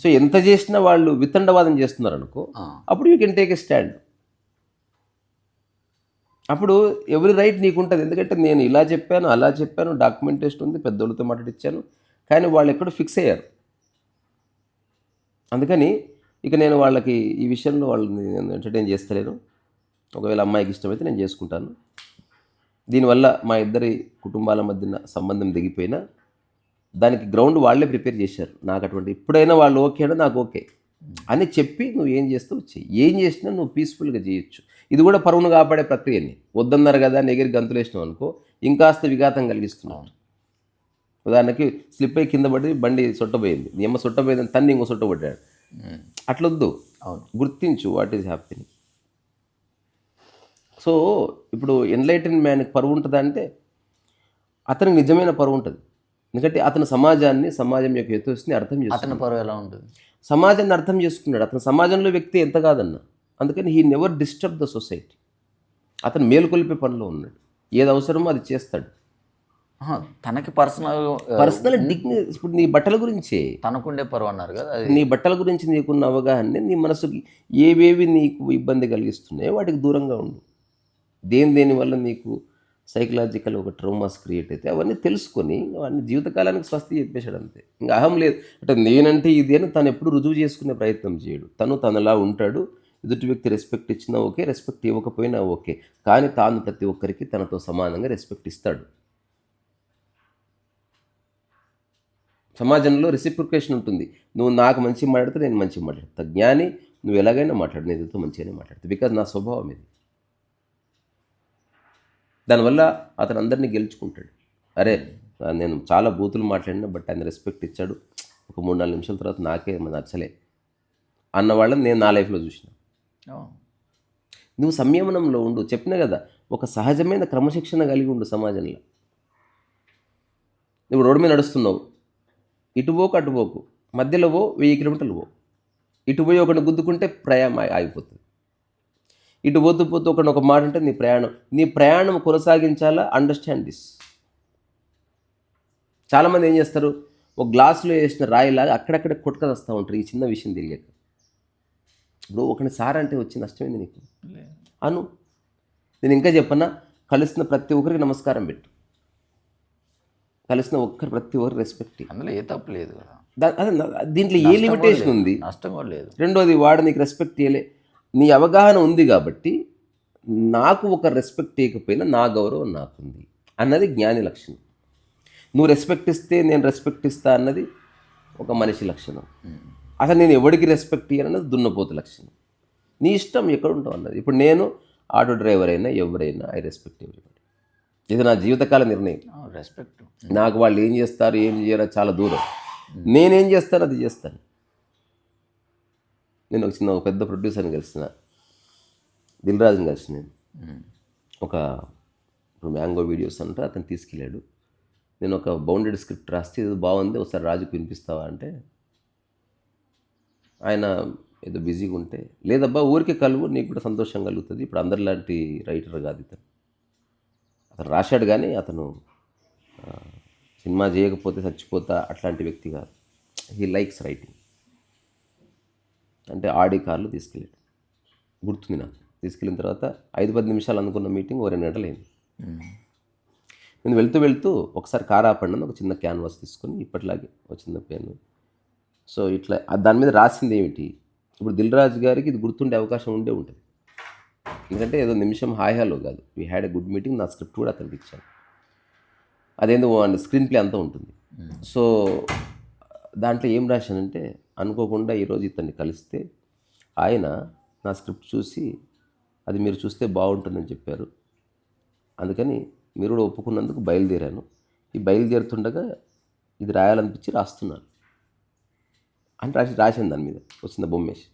సో ఎంత చేసినా వాళ్ళు వితండవాదం చేస్తున్నారు అనుకో, అప్పుడు you can take a stand. అప్పుడు ఎవరి రైట్ నీకు ఉంటుంది. ఎందుకంటే నేను ఇలా చెప్పాను, అలా చెప్పాను, డాక్యుమెంటేషన్ ఉంది, పెద్దోళ్ళతో మాట్లాడిచ్చాను, కానీ వాళ్ళు ఎక్కడో ఫిక్స్ అయ్యారు. అందుకని ఇక నేను వాళ్ళకి ఈ విషయంలో వాళ్ళని నేను ఎంటర్టైన్ చేస్తలేను. ఒకవేళ అమ్మాయికి ఇష్టమైతే నేను చేసుకుంటాను. దీనివల్ల మా ఇద్దరి కుటుంబాల మధ్యన సంబంధం దిగిపోయినా దానికి గ్రౌండ్ వాళ్ళే ప్రిపేర్ చేశారు. నాకు అటువంటి ఎప్పుడైనా వాళ్ళు ఓకే అంటే నాకు ఓకే అని చెప్పి నువ్వు ఏం చేస్తావు చెయ్యి. ఏం చేసినా నువ్వు పీస్ఫుల్గా చేయొచ్చు. ఇది కూడా పరువును కాపాడే ప్రక్రియని. వద్దన్నారు కదా అని ఎగిరి గంతులు వేసినావు అనుకో, ఇంకాస్త విఘాతం కలిగిస్తున్నావు. ఉదాహరణకి స్లిప్ అయ్యి కింద పడి బండి సొట్టబోయింది, నీ అమ్మ సొట్టబోయిందని తన్ని ఇంకో సొట్టబడ్డాడు. అట్లొద్దు. గుర్తించు వాట్ ఈజ్ హ్యాపీనింగ్. సో ఇప్పుడు ఎన్లైటెన్ మ్యాన్కి పరువు ఉంటుందా అంటే అతనికి నిజమైన పరువు ఉంటుంది. ఎందుకంటే అతను సమాజం యొక్క ఎథోస్ని అర్థం చేసుకున్నాడు. అతని పరువు ఎలా ఉంటుంది? సమాజాన్ని అర్థం చేసుకున్నాడు. అతను సమాజంలో వ్యక్తి ఎంత కాదన్నా, అందుకని he never disturb the society. అతను మేలుకొల్పే పనిలో ఉన్నాడు. ఏది అవసరమో అది చేస్తాడు. తనకి పర్సనల్ డిగ్ని. ఇప్పుడు నీ బట్టల గురించే తనకుండే పరువు అన్నారు కదా, నీ బట్టల గురించి నీకున్న అవగాహన నీ మనసుకి ఏవేవి నీకు ఇబ్బంది కలిగిస్తున్నాయో వాటికి దూరంగా ఉండు. దేనివల్ల నీకు సైకలాజికల్ ఒక ట్రోమాస్ క్రియేట్ అయితే అవన్నీ తెలుసుకొని అవన్నీ జీవితకాలానికి స్వస్తి చెప్పేశాడు అంతే. ఇంకా అహం లేదు. అంటే నేనంటే ఇది అని తను ఎప్పుడు రుజువు చేసుకునే ప్రయత్నం చేయడు. తనలా ఉంటాడు. ఎదుటి వ్యక్తి రెస్పెక్ట్ ఇచ్చినా ఓకే, రెస్పెక్ట్ ఇవ్వకపోయినా ఓకే, కానీ తాను ప్రతి ఒక్కరికి తనతో సమానంగా రెస్పెక్ట్ ఇస్తాడు. సమాజంలో రెసిప్రికేషన్ ఉంటుంది. నువ్వు నాకు మంచి మాట్లాడితే నేను మంచిగా మాట్లాడతా. జ్ఞాని నువ్వు ఎలాగైనా మాట్లాడు, నేను ఎదుటితో మంచిగానే మాట్లాడతా. బికాజ్ నా స్వభావం ఇది. దానివల్ల అతను అందరినీ గెలుచుకుంటాడు. అరే నేను చాలా బూతులు మాట్లాడినా బట్ ఆయన రెస్పెక్ట్ ఇచ్చాడు, ఒక 3-4 నిమిషాల తర్వాత నాకే నచ్చలే అన్న వాళ్ళని నేను నా లైఫ్లో చూసిన. నువ్వు సంయమనంలో ఉండు. చెప్పినా కదా, ఒక సహజమైన క్రమశిక్షణ కలిగి ఉండు సమాజంలో. నువ్వు రోడ్డు మీద నడుస్తున్నావు, ఇటుపోకు అటుపోకు, మధ్యలో 1000 కిలోమీటర్లు పో. ఇటు పోయి ఒకటి గుద్దుకుంటే ప్రయాణం ఆగిపోతుంది. ఇటు పోతూ ఒకటి ఒక మాట అంటే నీ ప్రయాణం కొనసాగించాలా. Understand this. చాలామంది ఏం చేస్తారు, ఒక గ్లాసులో వేసిన రాయిలాగా అక్కడక్కడ కొట్టుకొస్తా ఉంటారు ఈ చిన్న విషయం తెలియక. ఇప్పుడు ఒకని సార్ అంటే వచ్చి నష్టమైంది నీకు అను. నేను ఇంకా చెప్పన్నా, కలిసిన ప్రతి ఒక్కరికి నమస్కారం పెట్టు. కలిసిన ప్రతి ఒక్కరికి రెస్పెక్ట్. అందులో ఏ తప్పు లేదు కదా. దీంట్లో ఏ లిమిటేషన్ ఉంది? నష్టం కూడా లేదు. రెండోది, వాడు నీకు రెస్పెక్ట్ ఇవ్వలే, నీ అవగాహన ఉంది కాబట్టి నాకు ఒక రెస్పెక్ట్ ఇవ్వకపోయినా నా గౌరవం నాకుంది అన్నది జ్ఞాని లక్షణం. నువ్వు రెస్పెక్ట్ ఇస్తే నేను రెస్పెక్ట్ ఇస్తా అన్నది ఒక మనిషి లక్షణం. అసలు నేను ఎవరికి రెస్పెక్ట్ ఇవ్వనన్నది దున్నపోతు లక్షణం. నీ ఇష్టం ఎక్కడ ఉంటావు అన్నది. ఇప్పుడు నేను ఆటో డ్రైవర్ అయినా ఎవరైనా ఐ రెస్పెక్ట్ ఎవ్రీబడి. ఇది నా జీవితకాల నిర్ణయం. రెస్పెక్ట్. నాకు వాళ్ళు ఏం చేస్తారు ఏం చేయరో చాలా దూరం. నేనేం చేస్తాను అది చేస్తాను. నేను ఒక పెద్ద ప్రొడ్యూసర్ని కలిసిన, దిల్ రాజుని కలిసిన. నేను ఇప్పుడు మ్యాంగో వీడియోస్ అంటే అతను తీసుకెళ్ళాడు. నేను ఒక బౌండెడ్ స్క్రిప్ట్ రాస్తే ఇది బాగుంది ఒకసారి రాజుకు వినిపిస్తావా అంటే ఆయన ఏదో బిజీగా ఉంటే, లేదబ్బా ఊరికే కలువు నీకు కూడా సంతోషం కలుగుతుంది. ఇప్పుడు అందరిలాంటి రైటర్ కాదు అతను రాశాడు, కానీ అతను సినిమా చేయకపోతే చచ్చిపోతా అట్లాంటి వ్యక్తి కాదు. He likes writing. అంటే ఆడి కార్లు తీసుకెళ్ళాడు, గుర్తుంది నాకు. తీసుకెళ్ళిన తర్వాత 5-10 నిమిషాలు అనుకున్న మీటింగ్ 2 గంటలు అయింది. నేను వెళ్తూ ఒకసారి కార్ ఆపండి, ఒక చిన్న క్యాన్వాస్ తీసుకొని ఇప్పటిలాగే ఒక చిన్న పెన్. సో ఇట్లా దాని మీద రాసింది ఏమిటి, ఇప్పుడు దిల్ రాజు గారికి ఇది గుర్తుండే అవకాశం ఉంటుంది. ఎందుకంటే ఏదో నిమిషం హాయిహాలో కాదు, we had a good meeting. నా స్క్రిప్ట్ కూడా అతనికి ఇచ్చాను. అదేందో స్క్రీన్ ప్లే అంతా ఉంటుంది. సో దాంట్లో ఏం రాశానంటే, అనుకోకుండా ఈరోజు ఇతన్ని కలిస్తే ఆయన నా స్క్రిప్ట్ చూసి అది మీరు చూస్తే బాగుంటుందని చెప్పారు, అందుకని మీరు కూడా ఒప్పుకున్నందుకు బయలుదేరాను. ఈ బయలుదేరుతుండగా ఇది రాయాలనిపించి రాస్తున్నాను అని రాశాను. దాని మీద వచ్చిన బొమ్మేసి.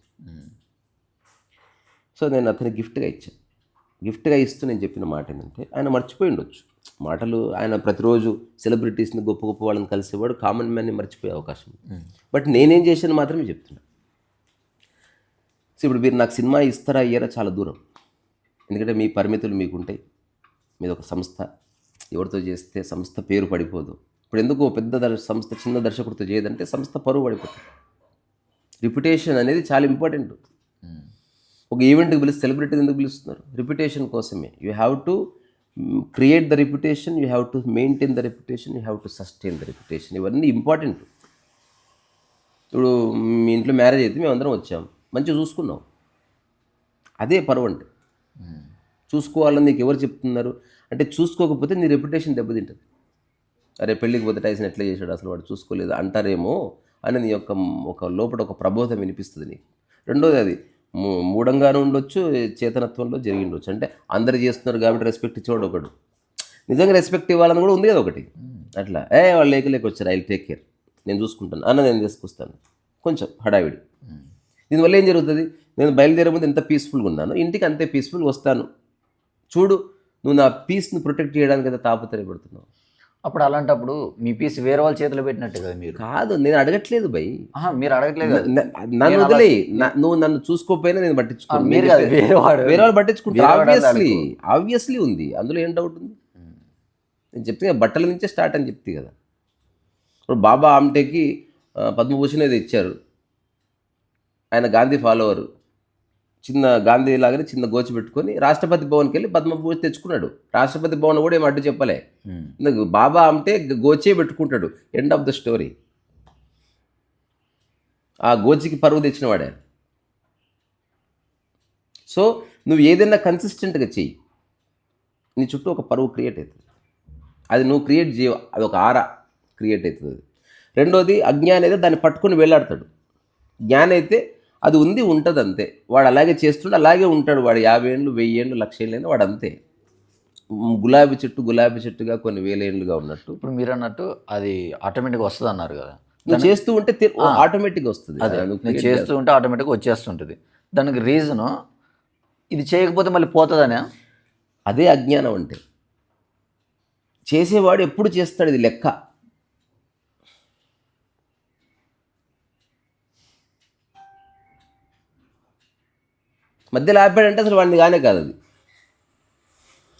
సో నేను అతనికి గిఫ్ట్గా ఇచ్చాను. గిఫ్ట్గా ఇస్తూ నేను చెప్పిన మాట ఏంటంటే, ఆయన మర్చిపోయి ఉండొచ్చు మాటలు. ఆయన ప్రతిరోజు సెలబ్రిటీస్ని గొప్ప గొప్ప వాళ్ళని కలిసేవాడు, కామన్ మ్యాన్ని మర్చిపోయే అవకాశం ఉంది. బట్ నేనేం చేశాను మాత్రమే చెప్తున్నా. సో ఇప్పుడు మీరు నాకు సినిమా ఇస్తారా ఇయ్యారా చాలా దూరం, ఎందుకంటే మీ పరిమితులు మీకుంటాయి. మీది ఒక సంస్థ, ఎవరితో చేస్తే సంస్థ పేరు పడిపోదు. ఇప్పుడు ఎందుకు పెద్ద సంస్థ చిన్న దర్శకుడితో చేయదంటే సంస్థ పరువు పడిపోతుంది. రిప్యుటేషన్ అనేది చాలా ఇంపార్టెంట్. ఒక ఈవెంట్కి పిలిస్తే సెలబ్రిటీ ఎందుకు పిలుస్తున్నారు? రిప్యుటేషన్ కోసమే. You have to create the reputation, you have to maintain the reputation, you have to sustain the reputation. ఇవన్నీ ఇంపార్టెంట్. ఇప్పుడు మీ ఇంట్లో మ్యారేజ్ అయితే మేము అందరం వచ్చాం, మంచిగా చూసుకున్నాం, అదే పరువు అంటే. చూసుకోవాలని నీకు ఎవరు చెప్తున్నారు అంటే, చూసుకోకపోతే నీ రెప్యుటేషన్ దెబ్బతింటుంది. అరే పెళ్ళికి పోతే టైసన్ ఎట్లా చేశాడు, అసలు వాడు చూసుకోలేదు అంటారేమో అని నీ యొక్క ఒక లోపల ఒక ప్రబోధం వినిపిస్తుంది నీకు. రెండోది, అది మూఢంగానే ఉండొచ్చు, చేతనత్వంలో జరిగి ఉండొచ్చు. అంటే అందరు చేస్తున్నారు కాబట్టి రెస్పెక్ట్ ఇచ్చేవాడు ఒకడు, నిజంగా రెస్పెక్ట్ ఇవ్వాలని కూడా ఉంది కదా ఒకటి. అట్లా వాళ్ళు లేక వచ్చారు, ఐ టేక్ కేర్, నేను చూసుకుంటాను అన్న, నేను తీసుకొస్తాను, కొంచెం హడావిడి. దీనివల్ల ఏం జరుగుతుంది? నేను బయలుదేరే ముందు ఎంత పీస్ఫుల్గా ఉన్నాను, ఇంటికి అంతే పీస్ఫుల్గా వస్తాను. చూడు, నువ్వు నా పీస్ని ప్రొటెక్ట్ చేయడానికి కదా తాపత్రయపడుతున్నావు. అప్పుడు అలాంటప్పుడు మీ పీస్ వేరే వాళ్ళ చేతిలో పెట్టినట్టు కదా మీరు. కాదు, నేను అడగట్లేదు భయ్, మీరు అడగట్లేదు. నన్ను వదిలే, నువ్వు నన్ను చూసుకోకపోయినా నేను పట్టించుకోను. వేరే వాళ్ళు పట్టించుకుంటారు, ఆబ్వియస్లీ ఉంది, అందులో ఏం డౌట్ ఉంది? నేను చెప్తే కదా, బట్టల నుంచే స్టార్ట్ అని చెప్తే కదా. ఇప్పుడు బాబా ఆమ్టేకి పద్మభూషణ్ ఏదో ఇచ్చారు, ఆయన గాంధీ ఫాలోవర్, చిన్న గాంధీ లాగానే చిన్న గోచి పెట్టుకొని రాష్ట్రపతి భవన్కి వెళ్ళి పద్మభూషణ్ తెచ్చుకున్నాడు. రాష్ట్రపతి భవన్ కూడా ఏం అడ్డు చెప్పలే. బాబా అంటే గోచే పెట్టుకుంటాడు, ఎండ్ ఆఫ్ ద స్టోరీ. ఆ గోచికి పరువు తెచ్చిన వాడే. సో నువ్వు ఏదైనా కన్సిస్టెంట్గా చెయ్యి, నీ చుట్టూ ఒక పరువు క్రియేట్ అవుతుంది. అది నువ్వు క్రియేట్ చేయవు, అది ఒక ఆరా క్రియేట్ అవుతుంది. రెండోది, అజ్ఞానం అయితే దాన్ని పట్టుకొని వెళ్ళాడతాడు. జ్ఞానం అయితే అది ఉంటుంది అంతే. వాడు అలాగే చేస్తుంటే అలాగే ఉంటాడు. వాడు 50 ఏళ్ళు 1000 ఏళ్ళు 1,00,000 ఏళ్ళు వాడు అంతే. గులాబీ చెట్టుగా కొన్ని 1000 ఏళ్ళుగా ఉన్నట్టు. ఇప్పుడు మీరు అన్నట్టు అది ఆటోమేటిక్గా వస్తుంది అన్నారు కదా, నువ్వు చేస్తూ ఉంటే ఆటోమేటిక్గా వస్తుంది. అదే నువ్వు చేస్తూ ఉంటే ఆటోమేటిక్గా వచ్చేస్తుంటుంది. దానికి రీజను ఇది చేయకపోతే మళ్ళీ పోతుందనే. అదే అజ్ఞానం అంటే. చేసేవాడు ఎప్పుడు చేస్తాడు, ఇది లెక్క. మధ్యలో ఆపాడంటే అసలు వాడిని కానే కాదు అది.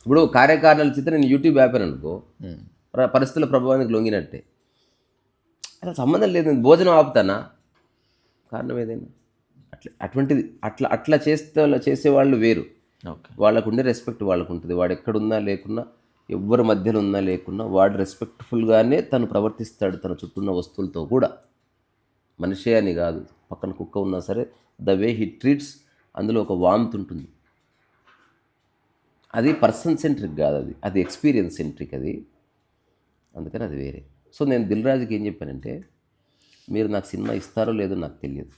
ఇప్పుడు కార్యకారణాల చేత నేను యూట్యూబ్ ఆపాను అనుకో, పరిస్థితుల ప్రభావానికి లొంగినట్టే. అసలు సంబంధం లేదు, నేను భోజనం ఆపుతానా, కారణం ఏదైనా అటువంటిది. అట్లా చేసేవాళ్ళు వేరు. వాళ్ళకు ఉండే రెస్పెక్ట్ వాళ్ళకు ఉంటుంది. వాడు ఎక్కడున్నా లేకున్నా, ఎవరి మధ్యలో ఉన్నా లేకున్నా, వాడు రెస్పెక్ట్ఫుల్గానే తను ప్రవర్తిస్తాడు తన చుట్టూ ఉన్న వస్తువులతో కూడా. మనిషే అని కాదు, పక్కన కుక్క ఉన్నా సరే, ద వే హీ ట్రీట్స్, అందులో ఒక వామ్త్ ఉంటుంది. అది పర్సన్ సెంట్రిక్ కాదు, అది ఎక్స్పీరియన్స్ సెంట్రిక్ అది. అందుకని అది వేరే. సో నేను దిల్ రాజుకి ఏం చెప్పానంటే, మీరు నాకు సినిమా ఇస్తారో లేదో నాకు తెలియదు,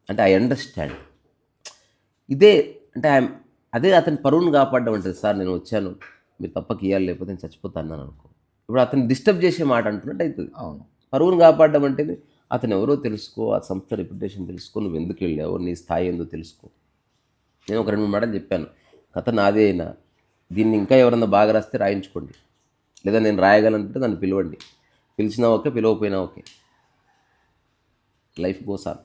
అంటే ఐ అండర్స్టాండ్. ఇదే అంటే అదే అతని పరువును కాపాడడం ఉంటుంది. సార్ నేను వచ్చాను, మీరు తప్పక ఇవ్వాలి, లేకపోతే నేను చచ్చిపోతాను అన్నాను అనుకో, ఇప్పుడు అతను డిస్టర్బ్ చేసే మాట అంటున్నట్టు అవుతుంది. అవును, పరువును కాపాడడం అంటే అతను ఎవరో తెలుసుకో, ఆ సంస్థ రెప్యుటేషన్ తెలుసుకో, నువ్వు ఎందుకు వెళ్ళావో, నీ స్థాయి ఏందో తెలుసుకో. నేను ఒక 2-3 మాటలు చెప్పాను, కథ నాదే అయినా దీన్ని ఇంకా ఎవరన్నా బాగా రాస్తే రాయించుకోండి, లేదా నేను రాయగలంటే నన్ను పిలవండి, పిలిచినా ఓకే, పిలవకపోయినా okay, life goes on.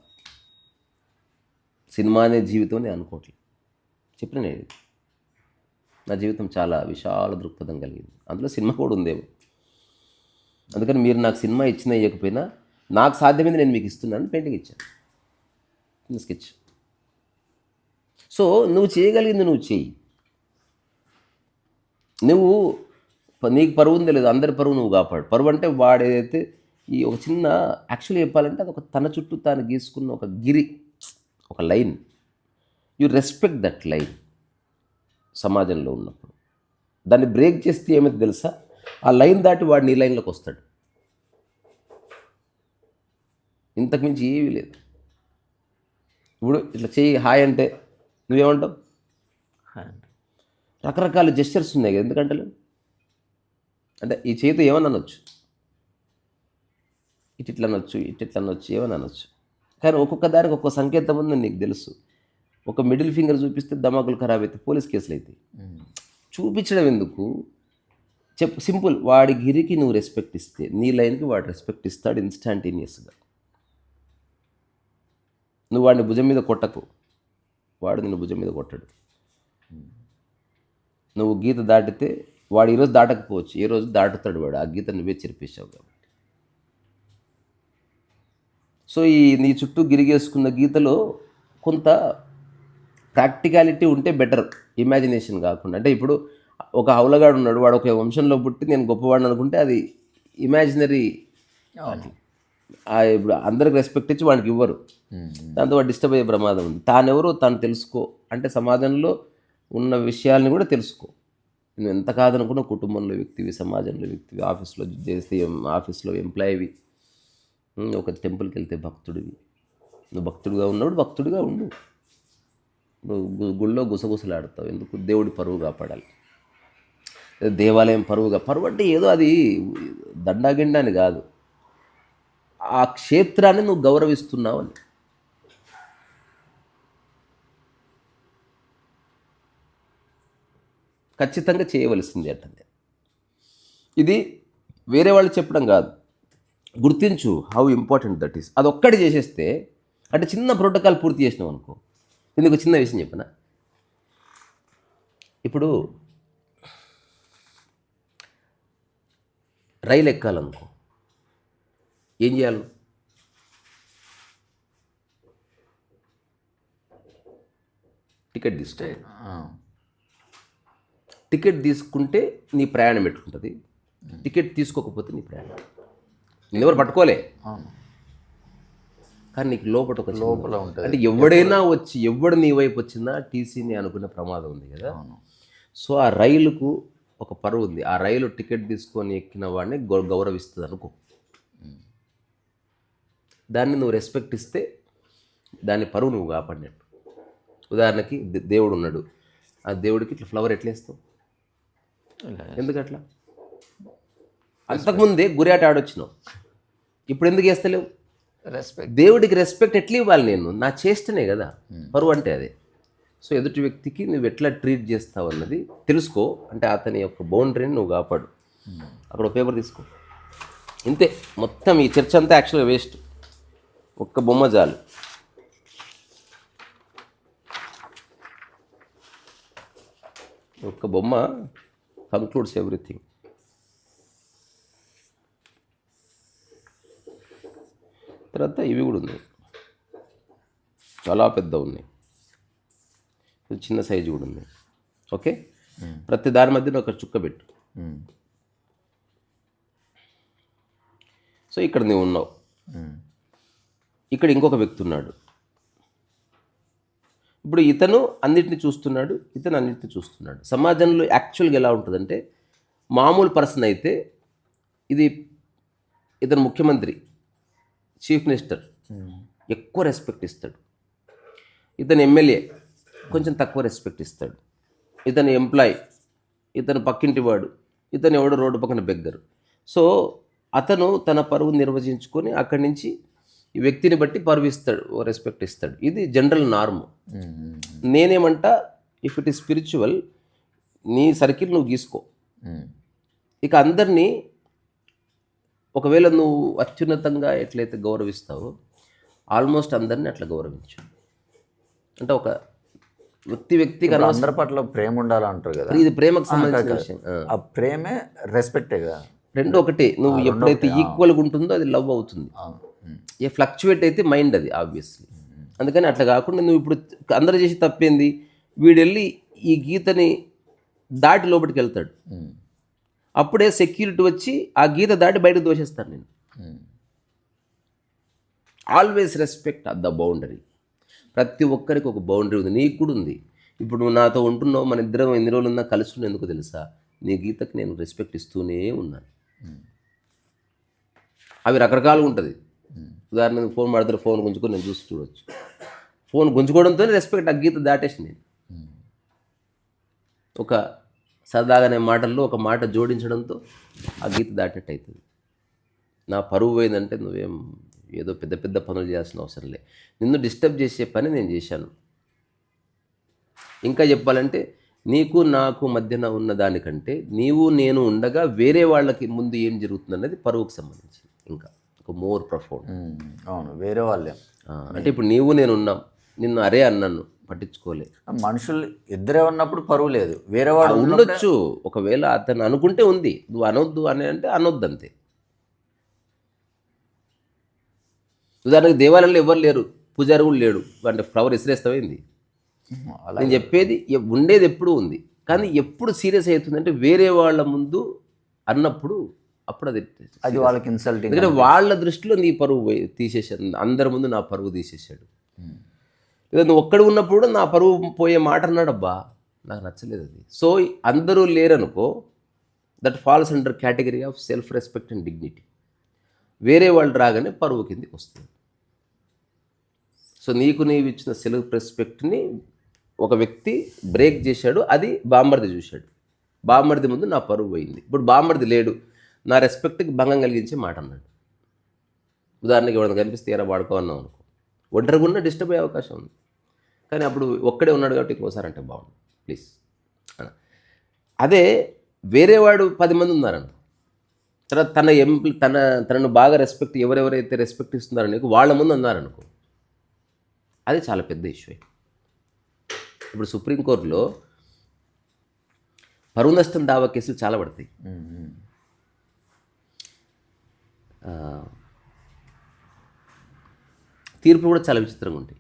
Cinema అనే జీవితం నేను అనుకోవట్లేదు. చెప్పిన నేను, నా జీవితం చాలా విశాల దృక్పథం కలిగింది, అందులో సినిమా కూడా ఉందేమో. అందుకని మీరు నాకు సినిమా ఇచ్చినా ఇవ్వకపోయినా నాకు సాధ్యమైంది నేను మీకు ఇస్తున్నాను, పెయింటింగ్ ఇచ్చాను, స్కెచ్. సో నువ్వు చేయగలిగింది నువ్వు చెయ్యి. నీకు పరువు ఉందో లేదు, అందరి పరువు నువ్వు కాపాడు. పరువు అంటే వాడేదైతే ఈ ఒక చిన్న, యాక్చువల్లీ చెప్పాలంటే అది ఒక తన చుట్టూ తాను గీసుకున్న ఒక గిరి, ఒక line. You respect that line. సమాజంలో ఉన్నప్పుడు దాన్ని బ్రేక్ చేస్తే ఏమైతే తెలుసా, ఆ లైన్ దాటి వాడు నీ లైన్లోకి వస్తాడు. ఇంతకుమించి ఏమీ లేదు. ఇప్పుడు ఇట్లా చెయ్యి హాయ్ అంటే నువ్వేమంటావు? రకరకాల జెస్చర్స్ ఉన్నాయి కదా, ఎందుకంటే అంటే ఈ చేతితో ఏమని అనొచ్చు, ఇట్లా అనొచ్చు, ఇట్లా అనొచ్చు, ఏమని అనొచ్చు. కానీ ఒక్కొక్క దానికి ఒక్కొక్క సంకేతం ఉందని నీకు తెలుసు. ఒక మిడిల్ ఫింగర్ చూపిస్తే దమాకులు ఖరాబ్ అవుతాయి, పోలీస్ కేసులు అవుతాయి. చూపించడం ఎందుకు? చెప్పు, సింపుల్. వాడి గిరికి నువ్వు రెస్పెక్ట్ ఇస్తే నీ లైన్కి వాడు రెస్పెక్ట్ ఇస్తాడు ఇన్స్టాంటేనియస్గా. నువ్వు వాడిని భుజం మీద కొట్టకు, వాడు నిన్ను భుజం మీద కొట్టడు. నువ్వు గీత దాటితే వాడు ఈరోజు దాటకపోవచ్చు, ఏ రోజు దాటుతాడు వాడు. ఆ గీత నువ్వే చెరిపేశావు కాబట్టి. సో ఈ నీ చుట్టూ గిరిగేసుకున్న గీతలో కొంత ప్రాక్టికాలిటీ ఉంటే బెటర్, ఇమాజినేషన్ కాకుండా. అంటే ఇప్పుడు ఒక హౌలగాడు ఉన్నాడు, వాడు ఒక వంశంలో పుట్టి నేను గొప్పవాడిని అనుకుంటే అది ఇమాజినరీ. ఇప్పుడు అందరికి రెస్పెక్ట్ ఇచ్చి వాడికి ఇవ్వరు, దాంతో వాడు డిస్టర్బ్ అయ్యే ప్రమాదం ఉంది. తానెవరో తాను తెలుసుకో, అంటే సమాజంలో ఉన్న విషయాల్ని కూడా తెలుసుకో. నువ్వు ఎంత కాదనుకున్నా కుటుంబంలో వ్యక్తివి, సమాజంలో వ్యక్తివి, ఆఫీస్లో చేస్తే ఆఫీస్లో ఎంప్లాయీవి, ఒక టెంపుల్కి వెళ్తే భక్తుడివి. నువ్వు భక్తుడిగా ఉన్నప్పుడు భక్తుడిగా ఉండు. నువ్వు గుళ్ళో గుసగుసలాడతావు ఎందుకు? దేవుడి పరువు కాపాడాలి. దేవాలయం పరువు అంటే ఏదో అది దండాగిండా అని కాదు, ఆ క్షేత్రాన్ని నువ్వు గౌరవిస్తున్నావు అని. ఖచ్చితంగా చేయవలసింది అంటే ఇది వేరే వాళ్ళు చెప్పడం కాదు, గుర్తించు హౌ ఇంపార్టెంట్ దట్ ఈస్. అది ఒక్కటి చేసేస్తే, అంటే చిన్న ప్రోటోకాల్ పూర్తి చేసినావు అనుకో. ఇందుకు చిన్న విషయం చెప్పనా? ఇప్పుడు రైలు ఎక్కాలనుకో, ఏం చేయాలి? టికెట్ తీసుకో. టికెట్ తీసుకుంటే నీ ప్రయాణం పెట్టుకుంటుంది, టికెట్ తీసుకోకపోతే నీ ప్రయాణం. ఎవరు పట్టుకోలే, కానీ నీకు లోపల ఉంటుంది. అంటే ఎవడైనా వచ్చి ఎవడు నీ వైపు వచ్చినా టీసీని అనుకునే ప్రమాదం ఉంది కదా. సో ఆ రైలుకు ఒక పరువు ఉంది. ఆ రైలు టికెట్ తీసుకొని ఎక్కిన వాడిని గౌరవిస్తుంది అనుకో. దాన్ని నువ్వు రెస్పెక్ట్ ఇస్తే దాని పరువు నువ్వు కాపాడినట్టు. ఉదాహరణకి దేవుడు ఉన్నాడు, ఆ దేవుడికి ఇట్లా ఫ్లవర్ ఎట్లా వేస్తావు? ఎందుకట్లా? అంతకుముందే గురియాట ఆడొచ్చినావు, ఇప్పుడు ఎందుకు వేస్తలేవు? రెస్పెక్ట్. దేవుడికి రెస్పెక్ట్ ఎట్లా ఇవ్వాలి? నేను నా చేస్తేనే కదా పరువు అంటే అదే. సో ఎదుటి వ్యక్తికి నువ్వు ఎట్లా ట్రీట్ చేస్తావు అన్నది తెలుసుకో. అంటే అతని యొక్క బౌండరీని నువ్వు కాపాడు. అక్కడ ఒక పేపర్ తీసుకో, ఇంతే. మొత్తం ఈ చర్చ అంతా యాక్చువల్గా వేస్ట్. ఒక్క బొమ్మ చాలు. ఒక్క బొమ్మ కంక్లూడ్స్ ఎవ్రీథింగ్. తర్వాత ఇవి కూడా ఉన్నాయి, చాలా పెద్ద ఉన్నాయి, చిన్న సైజు కూడా ఉంది. ఓకే, ప్రతి దాని మధ్యలో ఒక చుక్క పెట్టు. సో ఇక్కడ నువ్వు ఉన్నావు, ఇక్కడ ఇంకొక వ్యక్తి ఉన్నాడు. ఇప్పుడు ఇతను అన్నిటిని చూస్తున్నాడు, ఇతను అన్నిటిని చూస్తున్నాడు. సమాజంలో యాక్చువల్గా ఎలా ఉంటుందంటే, మామూలు పర్సన్ అయితే ఇది ఇతను ముఖ్యమంత్రి, చీఫ్ మినిస్టర్, ఎక్కువ రెస్పెక్ట్ ఇస్తాడు. ఇతను ఎమ్మెల్యే, కొంచెం తక్కువ రెస్పెక్ట్ ఇస్తాడు. ఇతను ఎంప్లాయ్, ఇతను పక్కింటి వాడు, ఇతను ఎవడో రోడ్డు పక్కన బెగ్గరు. సో అతను తన పరువు నిర్వచించుకొని అక్కడి నుంచి ఈ వ్యక్తిని బట్టి పరువు ఇస్తాడు, రెస్పెక్ట్ ఇస్తాడు. ఇది జనరల్ నార్మ్. నేనేమంటా, ఇఫ్ ఇట్ ఈస్ స్పిరిచువల్, నీ సర్కిల్ నువ్వు గీసుకో. ఇక అందరినీ ఒకవేళ నువ్వు అత్యున్నతంగా ఎట్లయితే గౌరవిస్తావో, ఆల్మోస్ట్ అందరినీ అట్లా గౌరవించు. అంటే ఒక వ్యక్తికి అందరి పట్ల ప్రేమ ఉండాలంటారు కదా. ఇది ప్రేమకు సంబంధించిన విషయం. ఆ ప్రేమే రెస్పెక్టే కదా. రెండు ఒకటి. నువ్వు ఎప్పుడైతే ఈక్వల్గా ఉంటుందో అది లవ్ అవుతుంది. ఏ ఫ్లక్చువేట్ అయితే మైండ్ అది ఆబ్వియస్లీ. అందుకని అట్లా కాకుండా నువ్వు ఇప్పుడు అందరూ చేసి తప్పేంది, వీడు వెళ్ళి ఈ గీతని దాటి లోపలికి వెళ్తాడు, అప్పుడే సెక్యూరిటీ వచ్చి ఆ గీత దాటి బయటకు దోషేస్తాను నేను. Always respect the boundary. ప్రతి ఒక్కరికి ఒక బౌండరీ ఉంది, నీకు కూడా ఉంది. ఇప్పుడు నువ్వు నాతో ఉంటున్నావు, మన ఇద్దరం ఎన్ని రోజులు ఉన్నా కలిసి ఉన్న, ఎందుకు తెలుసా? నీ గీతకు నేను రెస్పెక్ట్ ఇస్తూనే ఉన్నాను. అవి రకరకాలుగా ఉంటుంది. ఉదాహరణకు ఫోన్ మాడతారు, ఫోన్ గుంజుకొని నేను చూసి చూడవచ్చు. ఫోన్ గుంజుకోవడంతోనే రెస్పెక్ట్, ఆ గీత దాటేసి నేను ఒక సరదాగానే మాటల్లో ఒక మాట జోడించడంతో ఆ గీత దాటినట్టు అవుతుంది. నా పరువు పోయిందంటే నువ్వేం ఏదో పెద్ద పెద్ద పనులు చేయాల్సిన అవసరం లే. నిన్ను డిస్టర్బ్ చేసే పని నేను చేశాను, ఇంకా చెప్పాలంటే నీకు నాకు మధ్యన ఉన్న దానికంటే నీవు నేను ఉండగా వేరే వాళ్ళకి ముందు ఏం జరుగుతుంది అన్నది పరువుకు సంబంధించి ఇంకా ఒక మోర్ ప్రొఫౌండ్. అవును, వేరే వాళ్ళే. అంటే ఇప్పుడు నీవు నేను ఉన్నాం, నిన్ను అరే అన్నాను పట్టించుకోలే. మనుషులు ఇద్దరే ఉన్నప్పుడు పరువు లేదు, వేరే వాడు ఉండొచ్చు. ఒకవేళ అతను అనుకుంటే ఉంది, నువ్వు అనొద్దు అని అంటే అనొద్దు అంతే. ఉదాహరణకు దేవాలయంలో ఎవరు లేరు, పూజారి కూడా లేడు, అంటే ఫ్లవర్ ఇసిరేస్తావేంది? అలా నేను చెప్పేది ఉండేది ఎప్పుడు ఉంది, కానీ ఎప్పుడు సీరియస్ అవుతుందంటే వేరే వాళ్ళ ముందు అన్నప్పుడు అప్పుడు అది వాళ్ళకి ఇన్సల్టింగ్. ఎందుకంటే వాళ్ళ దృష్టిలో నీ పరువు తీసేశాడు, అందరి ముందు నా పరువు తీసేశాడు. లేదా నువ్వు ఒక్కడ ఉన్నప్పుడు కూడా నా పరువు పోయే మాట అన్నాడబ్బా, నాకు నచ్చలేదు అది. సో అందరూ లేరనుకో, that falls under category of self respect and dignity. వేరే వాళ్ళు రాగానే పరువు కిందికి వస్తుంది. సో నీకు నీవు ఇచ్చిన సెల్ఫ్ రెస్పెక్ట్ని ఒక వ్యక్తి బ్రేక్ చేశాడు, అది బామ్మర్ది చూశాడు. బామ్మర్ది ముందు నా పరువు పోయింది. ఇప్పుడు బామ్మర్ది లేడు, నా రెస్పెక్ట్కి భంగం కలిగించే మాట అన్నాడు. ఉదాహరణకి ఎవరైనా కనిపిస్తే ఎరా వాడుకోవన్నాం అనుకో, ఒంటరిగా ఉన్న డిస్టర్బ్ అయ్యే అవకాశం ఉంది. కానీ అప్పుడు ఒక్కడే ఉన్నాడు కాబట్టి ఇంకోసారి అంటే బాగుండు ప్లీజ్. అదే వేరేవాడు 10 మంది ఉన్నారనుకో, తర్వాత తనను బాగా రెస్పెక్ట్ ఎవరెవరైతే రెస్పెక్ట్ ఇస్తున్నారో నీకు వాళ్ళ ముందు అన్నారనుకో, అది చాలా పెద్ద ఇష్యూ. ఇప్పుడు సుప్రీంకోర్టులో పరువు నష్టం దావా కేసులు చాలా పడతాయి. తీర్పులు కూడా చాలా విచిత్రంగా ఉంటాయి.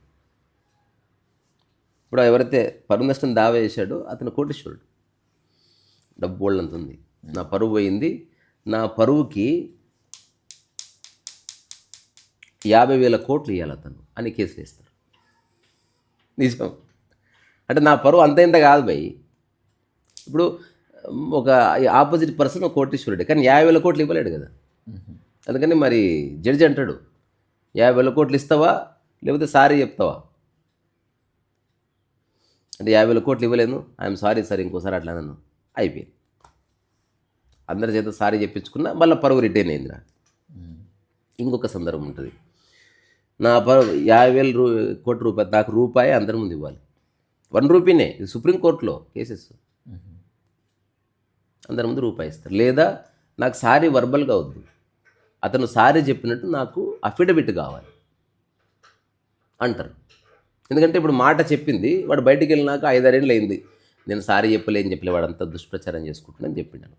ఇప్పుడు ఎవరైతే పరువు నష్టం దావా వేశాడో అతను కోటీశ్వరుడు, డబ్బు వాళ్ళంత ఉంది, నా పరువు పోయింది, నా పరువుకి 50,000 కోట్లు ఇవ్వాలి అతను అని కేసు వేస్తారు. నిజం. అంటే నా పరువు అంత ఇంత కాదు భయ్. ఇప్పుడు ఒక ఆపోజిట్ పర్సన్ ఒక కోటీశ్వరుడే, కానీ 50,000 కోట్లు ఇవ్వలేడు కదా. అందుకని మరి జడ్జి అంటాడు 50,000 కోట్లు ఇస్తావా లేకపోతే సారీ చెప్తావా అంటే 50,000 కోట్లు ఇవ్వలేను, ఐఎమ్ సారీ సార్, ఇంకోసారి అట్లా నన్ను అయిపోయింది. అందరి చేత సారీ చెప్పించుకున్నా, మళ్ళీ పరువు రిటైన్ అయిందిరా. ఇంకొక సందర్భం ఉంటుంది, నా పరువు 50,000 కోట్ల రూపాయలు, నాకు రూపాయి అందరి ముందు ఇవ్వాలి, 1 రూపీనే. ఇది సుప్రీంకోర్టులో కేసెస్, అందరి ముందు రూపాయి ఇస్తారు. లేదా నాకు సారీ వర్బల్గా వద్దు, అతను సారీ చెప్పినట్టు నాకు అఫిడవిట్ కావాలి అంటారు. ఎందుకంటే ఇప్పుడు మాట చెప్పింది, వాడు బయటికి వెళ్ళినాక 5-6 ఏళ్ళు అయింది, నేను సారీ చెప్పలే వాడంతా దుష్ప్రచారం చేసుకుంటున్నాను చెప్పినాను,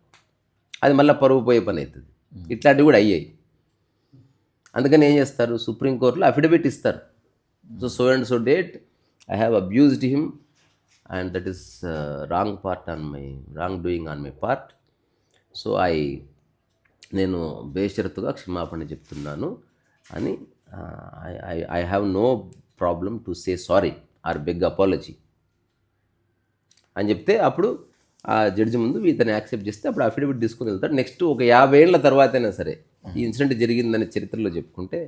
అది మళ్ళీ పరువు పోయే పని అవుతుంది. ఇట్లాంటివి కూడా అయ్యాయి. అందుకని ఏం చేస్తారు, సుప్రీంకోర్టులో అఫిడవిట్ ఇస్తారు. So and so date I have abused him and that is wrong doing on my part. So నేను బేషరతుగా క్షమాపణ చెప్తున్నాను అని, I have no problem to say sorry or beg apology అని చెప్తే, అప్పుడు ఆ జడ్జి ముందు ఇతను యాక్సెప్ట్ చేస్తే అప్పుడు అఫిడవిట్ తీసుకుని వెళ్తాడు. నెక్స్ట్ ఒక 50 ఏళ్ల తర్వాత అయినా సరే ఈ ఇన్సిడెంట్ జరిగిందని చరిత్రలో చెప్పుకుంటే,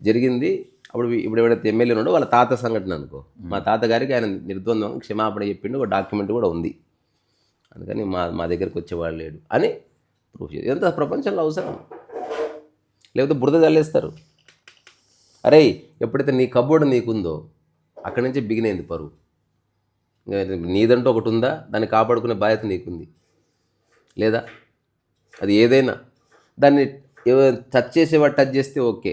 జరిగింది ఇప్పుడు ఎవరైతే ఎమ్మెల్యే ఉన్నాడో వాళ్ళ తాత సంఘటన అనుకో, మా తాతగారికి ఆయన నిర్ద్వంద్వంగా క్షమాపణ చెప్పిండు, ఒక డాక్యుమెంట్ కూడా ఉంది, అందుకని మా దగ్గరికి వచ్చేవాళ్ళు లేడు అని ప్రూఫ్ చేయాలి. ఇదంతా ప్రపంచంలో అవసరం. లేకపోతే బురద చల్లేస్తారు. అరే ఎప్పుడైతే నీ కబోర్డు నీకుందో అక్కడి నుంచి బిగినైంది పరువు. నీదంటూ ఒకటి ఉందా, దాన్ని కాపాడుకునే బాధ్యత నీకుంది. లేదా అది ఏదైనా దాన్ని టచ్ చేసేవాడు టచ్ చేస్తే ఓకే,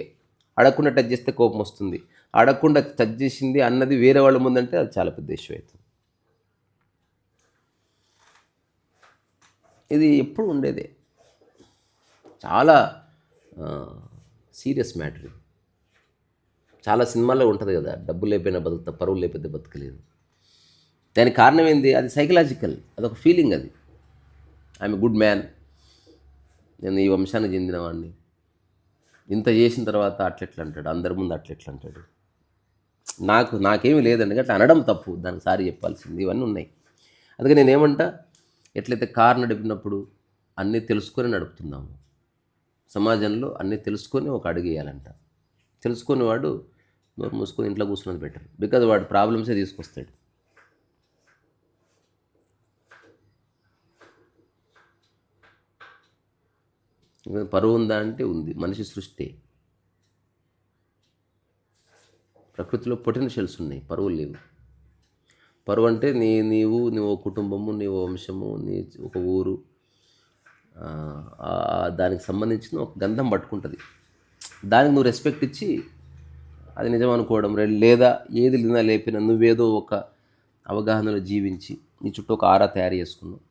అడగకుండా టచ్ చేస్తే కోపం వస్తుంది. అడగకుండా టచ్ చేసింది అన్నది వేరే వాళ్ళ ముందంటే అది చాలా పెద్ద ఇష్యూ అవుతుంది. ఇది ఎప్పుడు ఉండేదే, చాలా సీరియస్ మ్యాటర్ ఇది. చాలా సినిమాల్లో ఉంటుంది కదా, డబ్బు లేకపోయినా బతుకుతా, పరువు లేకపోతే బతకలేదు. దానికి కారణం ఏంది, అది సైకలాజికల్, అదొక ఫీలింగ్. అది ఐఎమ్ గుడ్ మ్యాన్, నేను ఈ వంశానికి చెందినవాడిని, ఇంత చేసిన తర్వాత అట్లెట్లా అంటాడు, అందరి ముందు అట్లెట్లా అంటాడు, నాకేమీ లేదండి అట్లా అనడం తప్పు, దానికి సారీ చెప్పాల్సింది, ఇవన్నీ ఉన్నాయి. అందుకని నేనేమంటా, ఎట్లయితే కారు నడిపినప్పుడు అన్నీ తెలుసుకొని నడుపుతున్నాము, సమాజంలో అన్నీ తెలుసుకొని ఒక అడుగు వేయాలంట. తెలుసుకొని వాడు నోరు మూసుకొని ఇంట్లో కూర్చున్నది బెటర్, బికాజ్ వాడు ప్రాబ్లమ్సే తీసుకొస్తాడు. పరువు ఉందా అంటే ఉంది, మనిషి సృష్టి, ప్రకృతిలో పొటెన్షియల్స్ ఉన్నాయి, పరువులు లేవు. పరువు అంటే నువ్వు కుటుంబము, నీ వంశము, నీ ఒక ఊరు, దానికి సంబంధించిన ఒక గంధం పట్టుకుంటుంది. దానికి నువ్వు రెస్పెక్ట్ ఇచ్చి అది నిజం అనుకోవడం, లేదా ఏది లేపినా నువ్వేదో ఒక అవగాహనలో జీవించి నీ చుట్టూ ఒక ఆరా తయారు చేసుకున్నావు.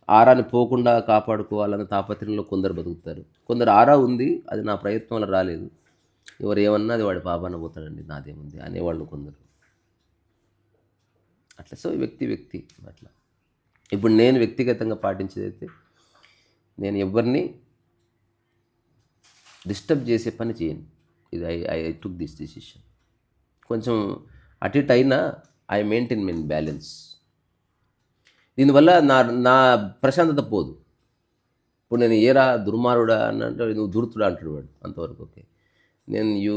ఆరాని పోకుండా కాపాడుకోవాలన్న తాపత్రయంలో కొందరు బతుకుతారు. కొందరు ఆరా ఉంది, అది నా ప్రయత్నం వల్ల రాలేదు, ఎవరు ఏమన్నా అది వాడి పాపాన పోతాడండి, నాదేముంది అనేవాళ్ళు కొందరు. అట్లా. సో వ్యక్తి అట్లా. ఇప్పుడు నేను వ్యక్తిగతంగా పాటించేదైతే, నేను ఎవరిని డిస్టర్బ్ చేసే పని చేయను. ఇది ఐ టుక్ దిస్ డిసిషన్. కొంచెం అటు ఇటు అయినా ఐ మెయింటైన్ బ్యాలెన్స్. దీనివల్ల నా ప్రశాంతత పోదు. ఇప్పుడు నేను ఏరా దుర్మారుడా అని అంటే నువ్వు దుర్తుడా అంటాడు వాడు, అంతవరకు ఓకే. నేను యూ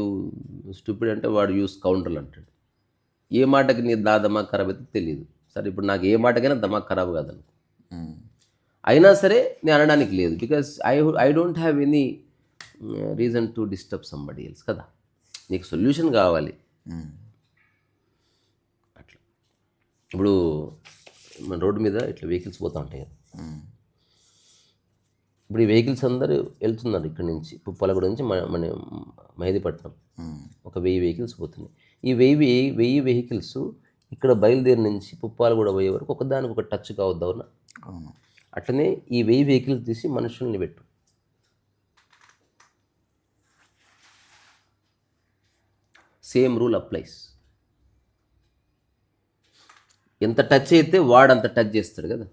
స్టూపిడ్ అంటే వాడు యూస్ కౌంటర్లు అంటాడు. ఏ మాటకి నా దమాక్ ఖరాబ్ అయితే తెలియదు. సరే ఇప్పుడు నాకు ఏ మాటకైనా దమాక్ ఖరాబ్ కాదనుకో, అయినా సరే నేను అనడానికి లేదు. Because I don't have any reason to disturb somebody else కదా. నీకు సొల్యూషన్ కావాలి అట్లా. ఇప్పుడు మన రోడ్డు మీద ఇట్లా వెహికల్స్ పోతూ ఉంటాయి కదా. ఇప్పుడు ఈ వెహికల్స్ అందరూ వెళ్తున్నారు ఇక్కడి నుంచి, పుప్పలగూడ నుంచి మన మెహదీపట్నం. ఒక 1000 వెహికల్స్ పోతున్నాయి. ఈ 1000 వెహికల్స్ ఇక్కడ బయలుదేరి నుంచి పుప్పాలగూడ పోయే వరకు ఒకదానికి ఒక టచ్ కావద్దు, అవునా? అట్లనే ఈ 1000 వెహికల్స్ తీసి మనుషుల్ని పెట్టు. Same rule applies. ఎంత టచ్ అయితే వాడంత టచ్ చేస్తాడు కదా.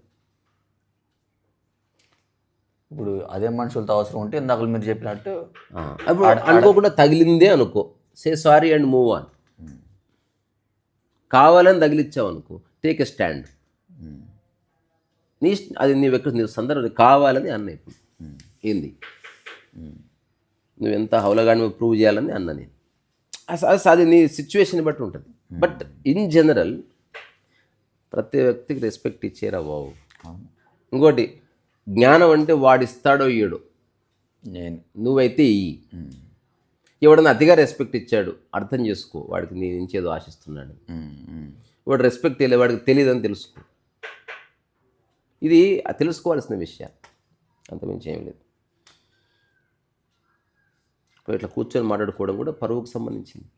ఇప్పుడు అదే మనుషులతో అవసరం ఉంటే ఇందాక మీరు చెప్పినట్టు అప్పుడు అనుకోకుండా తగిలిందే అనుకో, say sorry and move on. కావాలని తగిలిచ్చావు అనుకో, టేక్ ఎ స్టాండ్. అది నీ సందర్భం కావాలని అన్న. ఇప్పుడు ఏంది నువ్వు ఎంత హౌలగాని ప్రూవ్ చేయాలని అన్న నేను. అది నీ సిచ్యువేషన్ బట్టి ఉంటుంది. బట్ ఇన్ జనరల్ ప్రతి వ్యక్తికి రెస్పెక్ట్ ఇచ్చేరా బాబు. ఇంకోటి, జ్ఞానం అంటే వాడిస్తాడో ఇయ్యడో, నువ్వైతే ఇయ్యి. ఎవడన్నా అతిగా రెస్పెక్ట్ ఇచ్చాడు, అర్థం చేసుకో, వాడికి నీ నుంచి ఏదో ఆశిస్తున్నాడు. వాడు రెస్పెక్ట్ తెలియదు, వాడికి తెలియదని తెలుసుకో. ఇది తెలుసుకోవాల్సిన విషయం, అంతమించి ఏం లేదు. ఇప్పుడు ఇట్లా కూర్చొని మాట్లాడుకోవడం కూడా పరువుకు సంబంధించింది.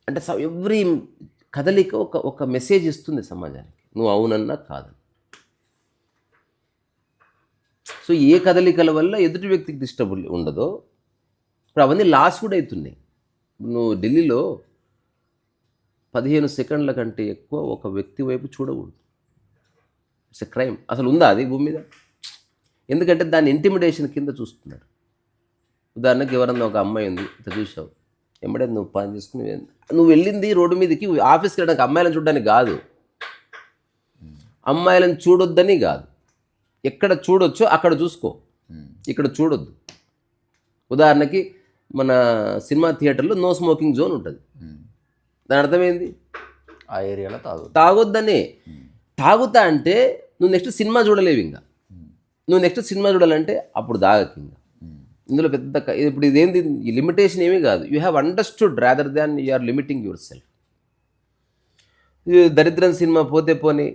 అంటే ఎవ్రీ కదలిక ఒక మెసేజ్ ఇస్తుంది సమాజానికి, నువ్వు అవునన్నా కాదు. సో ఏ కదలికల వల్ల ఎదుటి వ్యక్తికి డిస్టర్బ్ ఉండదో, ఇప్పుడు అవన్నీ లాస్ కూడా అవుతున్నాయి. నువ్వు ఢిల్లీలో 15 సెకండ్ల కంటే ఎక్కువ ఒక వ్యక్తి వైపు చూడకూడదు. It's a crime. అసలు ఉందా అది భూమి మీద? ఎందుకంటే దాన్ని ఇంటిమిడేషన్ కింద చూస్తున్నారు. ఉదాహరణకి ఎవరన్నా ఒక అమ్మాయి ఉంది, ఇట్లా చూసావు, ఎంబడే నువ్వు పని చేసుకుని నువ్వు వెళ్ళింది రోడ్డు మీదకి ఆఫీస్కి వెళ్ళడానికి అమ్మాయిలను చూడడానికి కాదు, అమ్మాయిలను చూడొద్దని కాదు. ఎక్కడ చూడొచ్చో అక్కడ చూసుకో, ఇక్కడ చూడొద్దు. ఉదాహరణకి మన సినిమా థియేటర్లో నో స్మోకింగ్ జోన్ ఉంటుంది. దాని అర్థమైంది, ఆ ఏరియాలో తాగొద్దనే. తాగుతా అంటే నువ్వు నెక్స్ట్ సినిమా చూడలేవు. ఇంకా నువ్వు నెక్స్ట్ సినిమా చూడాలంటే అప్పుడు తాగకు. ఇంకా ఇందులో పెద్ద ఇప్పుడు ఇదేంది, ఈ లిమిటేషన్ ఏమీ కాదు. You have understood rather than you are limiting yourself. దరిద్రం సినిమా పోతే పోనీ,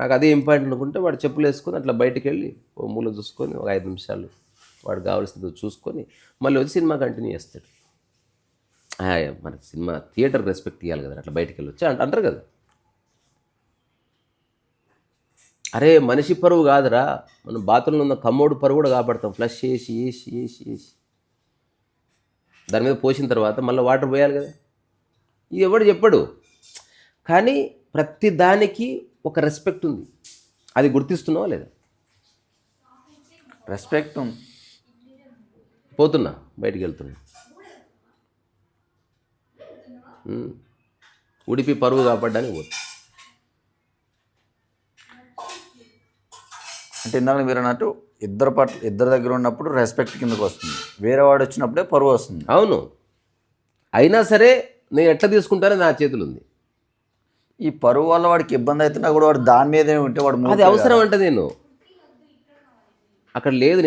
నాకు అదే ఇంపార్టెంట్ అనుకుంటే వాడు చెప్పులు వేసుకొని అట్లా బయటికి వెళ్ళి ఓ మూల చూసుకొని ఒక 5 నిమిషాలు వాడు కావాల్సింది చూసుకొని మళ్ళీ వచ్చి సినిమా కంటిన్యూ చేస్తాడు. మన సినిమా థియేటర్ రెస్పెక్ట్ ఇవ్వాలి కదా, అట్లా బయటికి వెళ్ళి వచ్చి అంటారు కదా. అరే మనిషి పరువు కాదురా, మనం బాత్రూంలో ఉన్న కమ్మోడు పరువు కూడా కాపాడతాం. ఫ్లష్ చేసి వేసి వేసి వేసి దాని మీద పోసిన తర్వాత మళ్ళీ వాటర్ పోయాలి కదా. ఇది ఎవడు చెప్పడు. కానీ ప్రతి దానికి ఒక రెస్పెక్ట్ ఉంది. అది గుర్తిస్తున్నావా లేదా? రెస్పెక్ట్ పోతున్నా, బయటికి వెళ్తున్నా. ఉడిపి పరువు కాపాడడానికి పోతున్నా. అంటే ఇందాక మీరు అన్నట్టు ఇద్దరి దగ్గర ఉన్నప్పుడు రెస్పెక్ట్ కిందకు వస్తుంది, వేరే వాడు వచ్చినప్పుడే పరువు వస్తుంది. అవును, అయినా సరే నేను ఎట్లా తీసుకుంటానో నా చేతులు ఉంది. ఈ పరువు వల్ల వాడికి ఇబ్బంది అవుతున్నా కూడా వాడు దాని మీదే ఉంటే వాడు అది అవసరం అంటే నేను అక్కడ లేదు.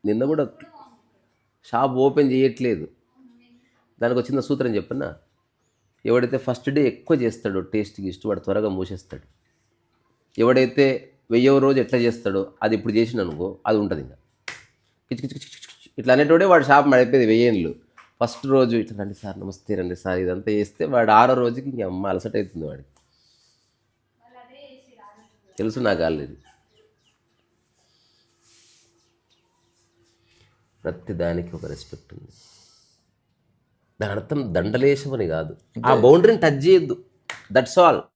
నిన్న కూడా షాప్ ఓపెన్ చేయట్లేదు. దానికి ఒక చిన్న సూత్రం చెప్పన్నా, ఎవడైతే ఫస్ట్ డే ఎక్కువ చేస్తాడో టేస్ట్కి ఇష్టం వాడు త్వరగా మూసేస్తాడు. ఎవడైతే 1000వ రోజు ఎట్లా చేస్తాడో అది ఇప్పుడు చేసిన అనుకో అది ఉంటుంది ఇంకా కిచ్ కిచ్ కిచ్ కిచ్ కిచ్ ఇట్లా అనేటోడే వాడు షాప్ అయిపోయింది 1000 ఏళ్ళు. ఫస్ట్ రోజు ఇట్లా రండి సార్, నమస్తే రండి సార్ ఇదంతా చేస్తే వాడు 6వ రోజుకి ఇంక అమ్మ అలసట అవుతుంది వాడికి. తెలుసు నాకు ఆల్రెడీ. ప్రతి దానికి ఒక రెస్పెక్ట్ ఉంది. దాని అర్థం దండలేశమని కాదు, ఆ బౌండరీని టచ్ చేయొద్దు, దట్స్ ఆల్.